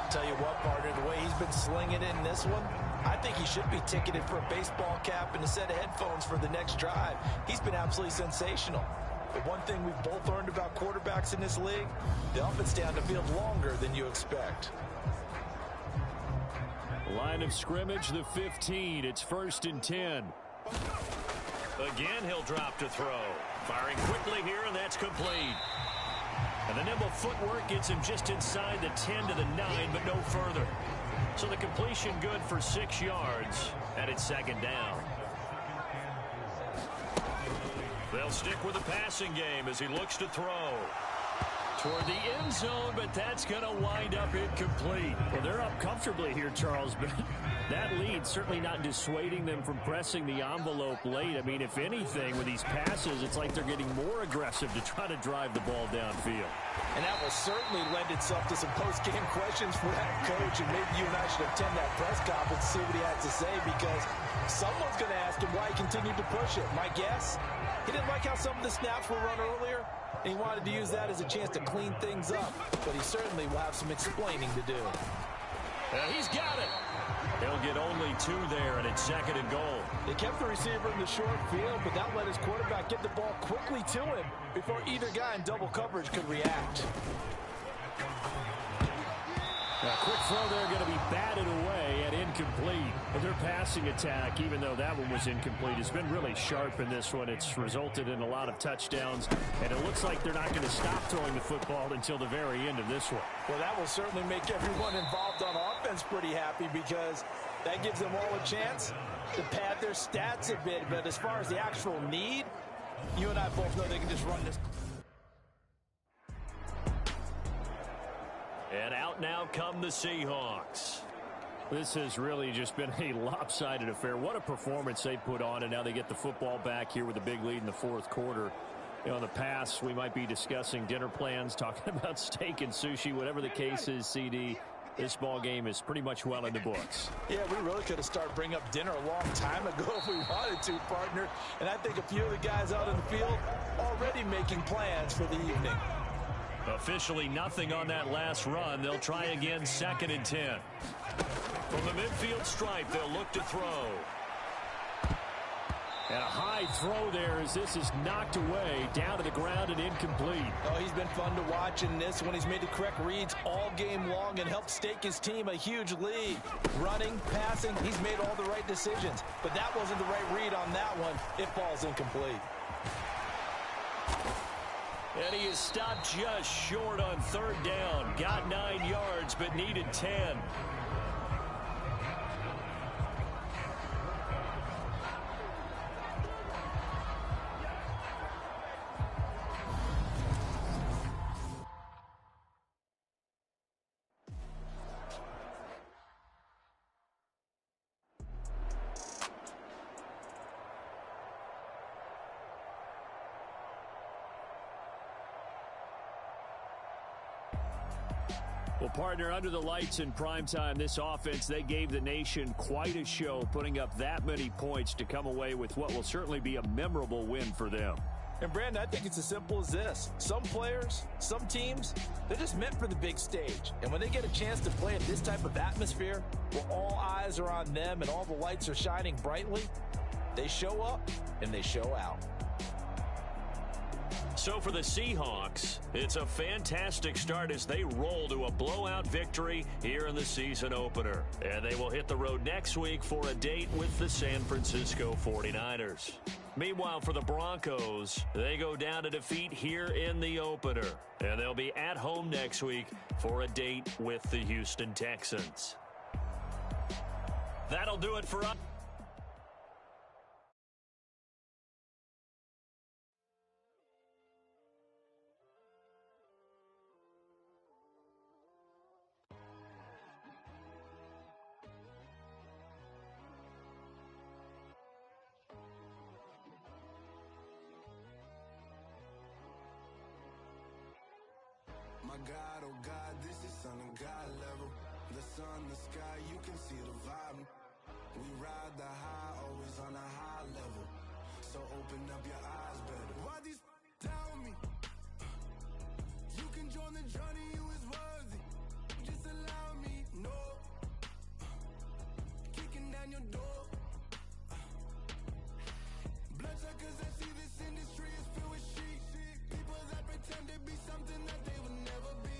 Tell you what, partner, the way he's been slinging it in this one, I think he should be ticketed for a baseball cap and a set of headphones for the next drive. He's been absolutely sensational. But one thing we've both learned about quarterbacks in this league, they often stay on the field longer than you expect. Line of scrimmage, the 15. It's 1st and 10. Again, he'll drop to throw. Firing quickly here, and that's complete. And the nimble footwork gets him just inside the 10 to the 9, but no further. So the completion good for 6 yards, and it's 2nd down. They'll stick with the passing game as he looks to throw. Toward the end zone, but that's going to wind up incomplete. Well, they're up comfortably here, Charles, but that lead certainly not dissuading them from pressing the envelope late. I mean, if anything, with these passes, it's like they're getting more aggressive to try to drive the ball downfield. And that will certainly lend itself to some post-game questions for that coach, and maybe you and I should attend that press conference to see what he has to say, because someone's going to ask him why he continued to push it. My guess, he didn't like how some of the snaps were run earlier, and he wanted to use that as a chance to clean things up, but he certainly will have some explaining to do. He's got it. He'll get only 2 there, and it's 2nd and goal. They kept the receiver in the short field, but that let his quarterback get the ball quickly to him before either guy in double coverage could react. A quick throw there going to be batted away and incomplete. But their passing attack, even though that one was incomplete, has been really sharp in this one. It's resulted in a lot of touchdowns, and it looks like they're not going to stop throwing the football until the very end of this one. Well, that will certainly make everyone involved on offense pretty happy, because that gives them all a chance to pad their stats a bit. But as far as the actual need, you and I both know they can just run this. And out now come the Seahawks. This has really just been a lopsided affair. What a performance they put on, and now they get the football back here with a big lead in the 4th quarter. You know, in the past, we might be discussing dinner plans, talking about steak and sushi, whatever the case is, CD. This ball game is pretty much well in the books. Yeah, we really could have started bringing up dinner a long time ago if we wanted to, partner. And I think a few of the guys out in the field already making plans for the evening. Officially nothing on that last run. They'll try again, 2nd and 10. From the midfield stripe, they'll look to throw. And a high throw there as this is knocked away, down to the ground and incomplete. Oh, he's been fun to watch in this one. He's made the correct reads all game long and helped stake his team a huge lead. Running, passing, he's made all the right decisions. But that wasn't the right read on that one. It falls incomplete. And he is stopped just short on 3rd down. Got 9 yards, but needed 10. Well, partner, under the lights in primetime, this offense, they gave the nation quite a show, putting up that many points to come away with what will certainly be a memorable win for them. And, Brandon, I think it's as simple as this. Some players, some teams, they're just meant for the big stage. And when they get a chance to play in this type of atmosphere, where all eyes are on them and all the lights are shining brightly, they show up and they show out. So for the Seahawks, it's a fantastic start as they roll to a blowout victory here in the season opener. And they will hit the road next week for a date with the San Francisco 49ers. Meanwhile, for the Broncos, they go down to defeat here in the opener. And they'll be at home next week for a date with the Houston Texans. That'll do it for us. My God, oh God, this is Son of God level. The sun, the sky, you can see the vibe. We ride the high, always on a high level. So open up your eyes better. Why these tell me? You can join the journey, you is worthy. Just allow me, no. Kicking down your door. Bloodsuckers that see this industry is filled with shit. People that pretend to be something that they would never be.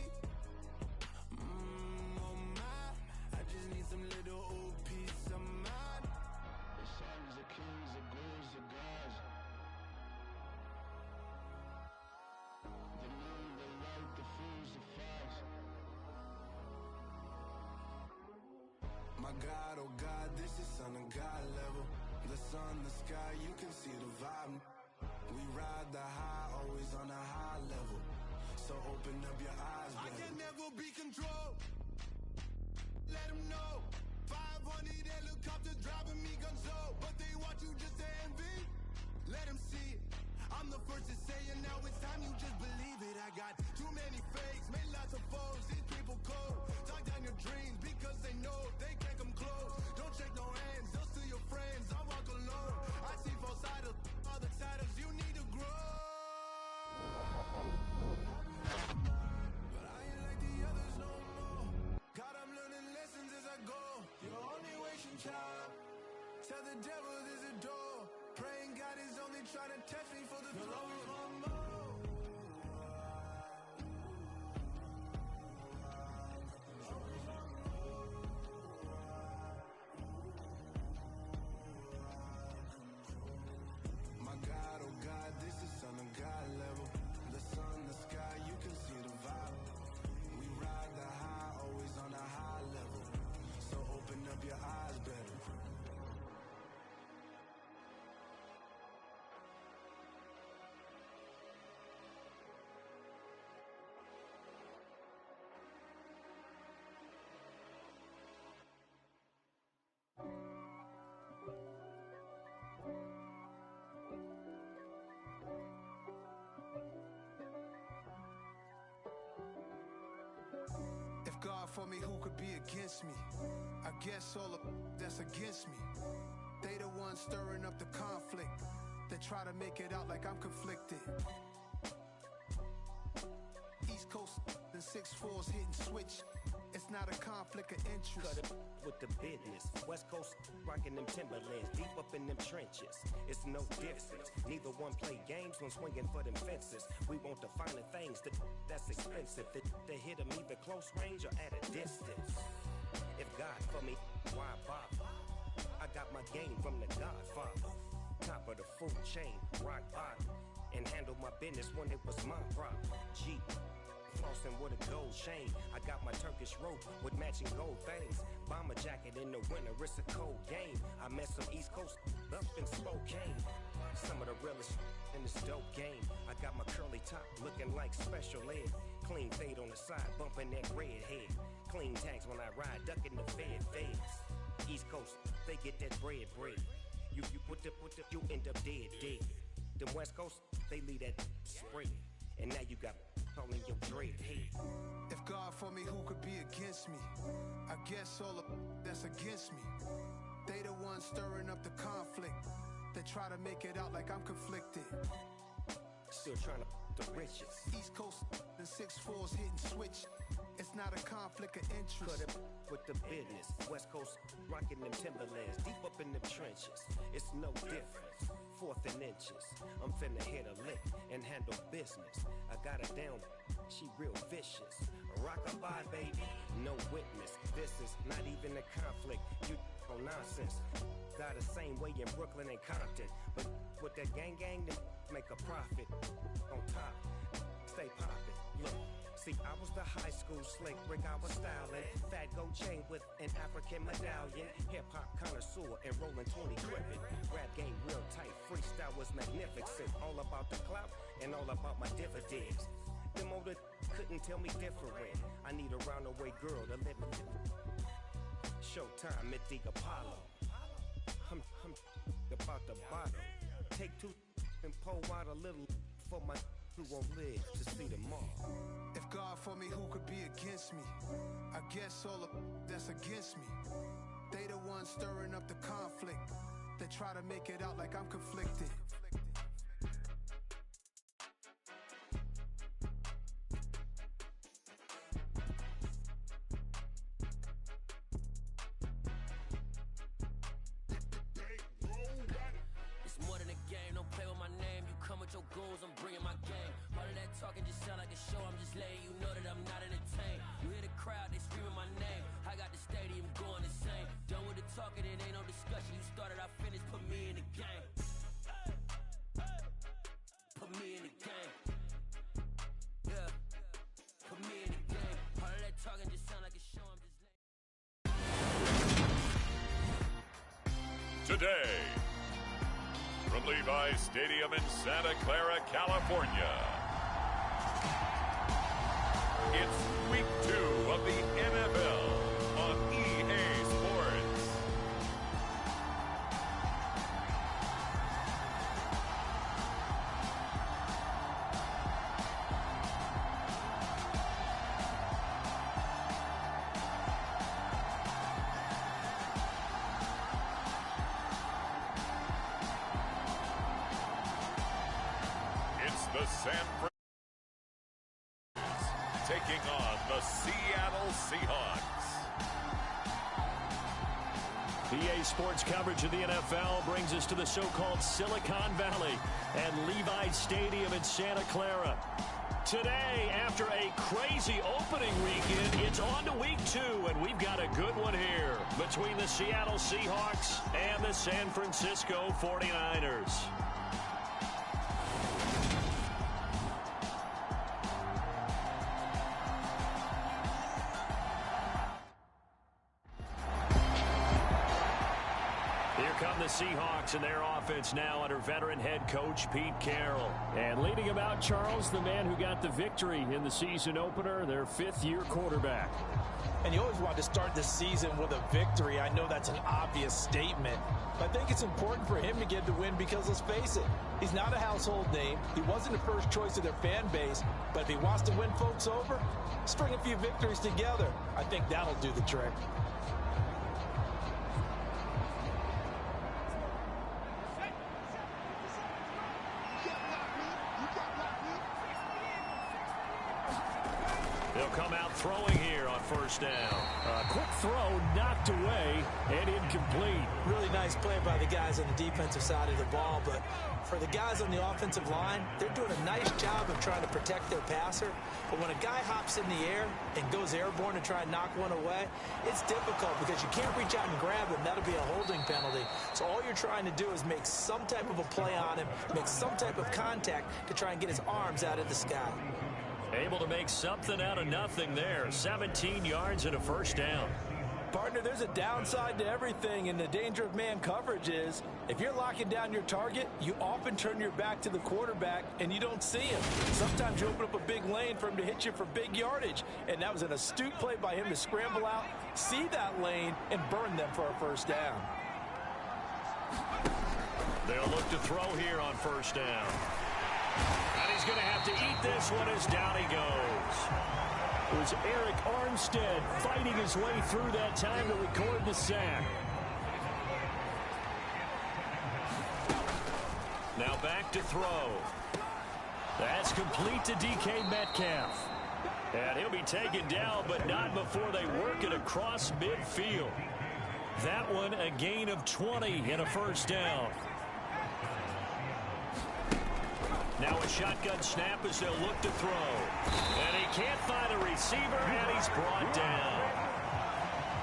Oh my, I just need some little old peace of mind. The sons, the kings, the ghouls, the gods. The moon, the light, the fools, the fires. My God, oh God, this is Son of God level. The sun, the sky, you can see the vibe. We ride the high, always on a high level. So open up your eyes, baby. I can never be controlled. Let them know. 500 helicopters driving me gonzo. But they want you just to envy. Let them see it. I'm the first to say it, now it's time you just believe it. I got too many fakes, made lots of foes. These people cold. Talk down your dreams because they know they can't come close. Don't shake no hands, they'll steal your friends. I walk alone. I see false idols, other titles. You need to grow. But I ain't like the others no more. God, I'm learning lessons as I go. You're only wasting time. Tell the devil there's a door. Praying God is only trying to test me for the glory of my mom. My God, oh God, this is Son of God level. The sun, the sky, you can see the vibe. We ride the high, always on a high level. So open up your eyes better. God for me, who could be against me? I guess all of that's against me. They the ones stirring up the conflict. They try to make it out like I'm conflicted. East Coast and 6'4's hitting switch. It's not a conflict of interest. Cut it with the business. West Coast rocking them Timberlands, deep up in them trenches. It's no difference. Neither one play games when swinging for them fences. We want the finer things that's expensive. They hit them either close range or at a distance. If God for me, why bother? I got my game from the Godfather. Top of the food chain, rock bottom. And handle my business when it was my problem. G. Flossing with a gold chain. I got my Turkish rope with matching gold things. Bomber jacket in the winter, it's a cold game. I met some East Coast up in Spokane. Some of the realest in this dope game. I got my curly top looking like special ed. Clean fade on the side, bumping that red head. Clean tags when I ride, ducking the feds. East Coast, they get that bread. You end up dead. Them West Coast, they leave that spread. And now you got calling your dread head. If God for me, who could be against me? I guess all of that's against me. They the ones stirring up the conflict. They try to make it out like I'm conflicted. Still trying to the riches. East Coast and 6'4's hitting switch. It's not a conflict of interest. Cut it with the business. West Coast rocking them Timberlands, deep up in them trenches. It's no difference. 4th and inches. I'm finna hit a lick and handle business. I got her down, she real vicious. Rockabye, baby, no witness. This is not even a conflict. You on nonsense. Got the same way in Brooklyn and Compton. But with that gang, then make a profit. On top, stay poppin'. Look. See, I was the high school slick Rick, I was styling. Fat gold chain with an African medallion. Hip-hop connoisseur and rolling 20 cribbin'. Rap game real tight, freestyle was magnificent. All about the clout and all about my dividends. Them older couldn't tell me different. I need a roundaway girl to live with. Showtime at the Apollo. I'm about the bottom. Take 2 and pull out a little for my who won't live to see tomorrow. If God for me, against me. I guess all of that's against me. They the ones stirring up the conflict. They try to make it out like I'm conflicted. It's more than a game, don't play with my name. You come with your goons, I'm bringing my game. All of that talking just sound like a show, I'm just letting you know that I'm not entertained. You hear the crowd, they screaming my name. I got the stadium going insane. Done with the talking, it ain't no discussion. You started, I finished, put me in the game. Put me in the game. Yeah, put me in the game. All of that talking just sound like a show, I'm just letting. Today, from Levi's Stadium in Santa Clara, California, it's Week 2 of the NFL on EA Sports. It's the San Francisco taking on the Seattle Seahawks. EA Sports coverage of the NFL brings us to the so-called Silicon Valley and Levi's Stadium in Santa Clara. Today, after a crazy opening weekend, it's on to Week 2, and we've got a good one here between the Seattle Seahawks and the San Francisco 49ers. The Seahawks and their offense now under veteran head coach Pete Carroll. And leading them out, Charles, the man who got the victory in the season opener, their fifth-year quarterback. And you always want to start the season with a victory. I know that's an obvious statement, but I think it's important for him to get the win because, let's face it, he's not a household name. He wasn't the first choice of their fan base, but if he wants to win folks over, string a few victories together. I think that'll do the trick. They'll come out throwing here on first down. Quick throw knocked away and incomplete. Really nice play by the guys on the defensive side of the ball, but for the guys on the offensive line, they're doing a nice job of trying to protect their passer. But when a guy hops in the air and goes airborne to try and knock one away, it's difficult because you can't reach out and grab him. That'll be a holding penalty. So all you're trying to do is make some type of a play on him, make some type of contact to try and get his arms out of the sky. Able to make something out of nothing there. 17 yards and a first down. Partner, there's a downside to everything, and the danger of man coverage is if you're locking down your target, you often turn your back to the quarterback and you don't see him. Sometimes you open up a big lane for him to hit you for big yardage, and that was an astute play by him to scramble out, see that lane, and burn them for a first down. They'll look to throw here on first down. And he's going to have to eat this one as down he goes. It was Eric Armstead fighting his way through that time to record the sack. Now back to throw. That's complete to DK Metcalf. And he'll be taken down, but not before they work it across midfield. That one a gain of 20 and a first down. Now a shotgun snap as they'll look to throw. And he can't find a receiver, and he's brought down.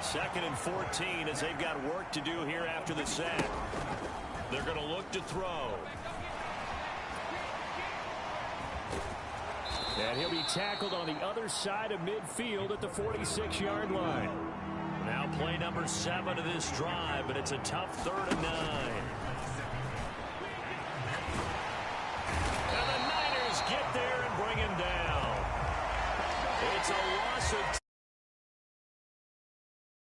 2nd and 14 as they've got work to do here after the sack. They're going to look to throw. And he'll be tackled on the other side of midfield at the 46-yard line. Now play number 7 of this drive, but it's a tough 3rd and 9. And the Niners get there and bring him down. It's a loss of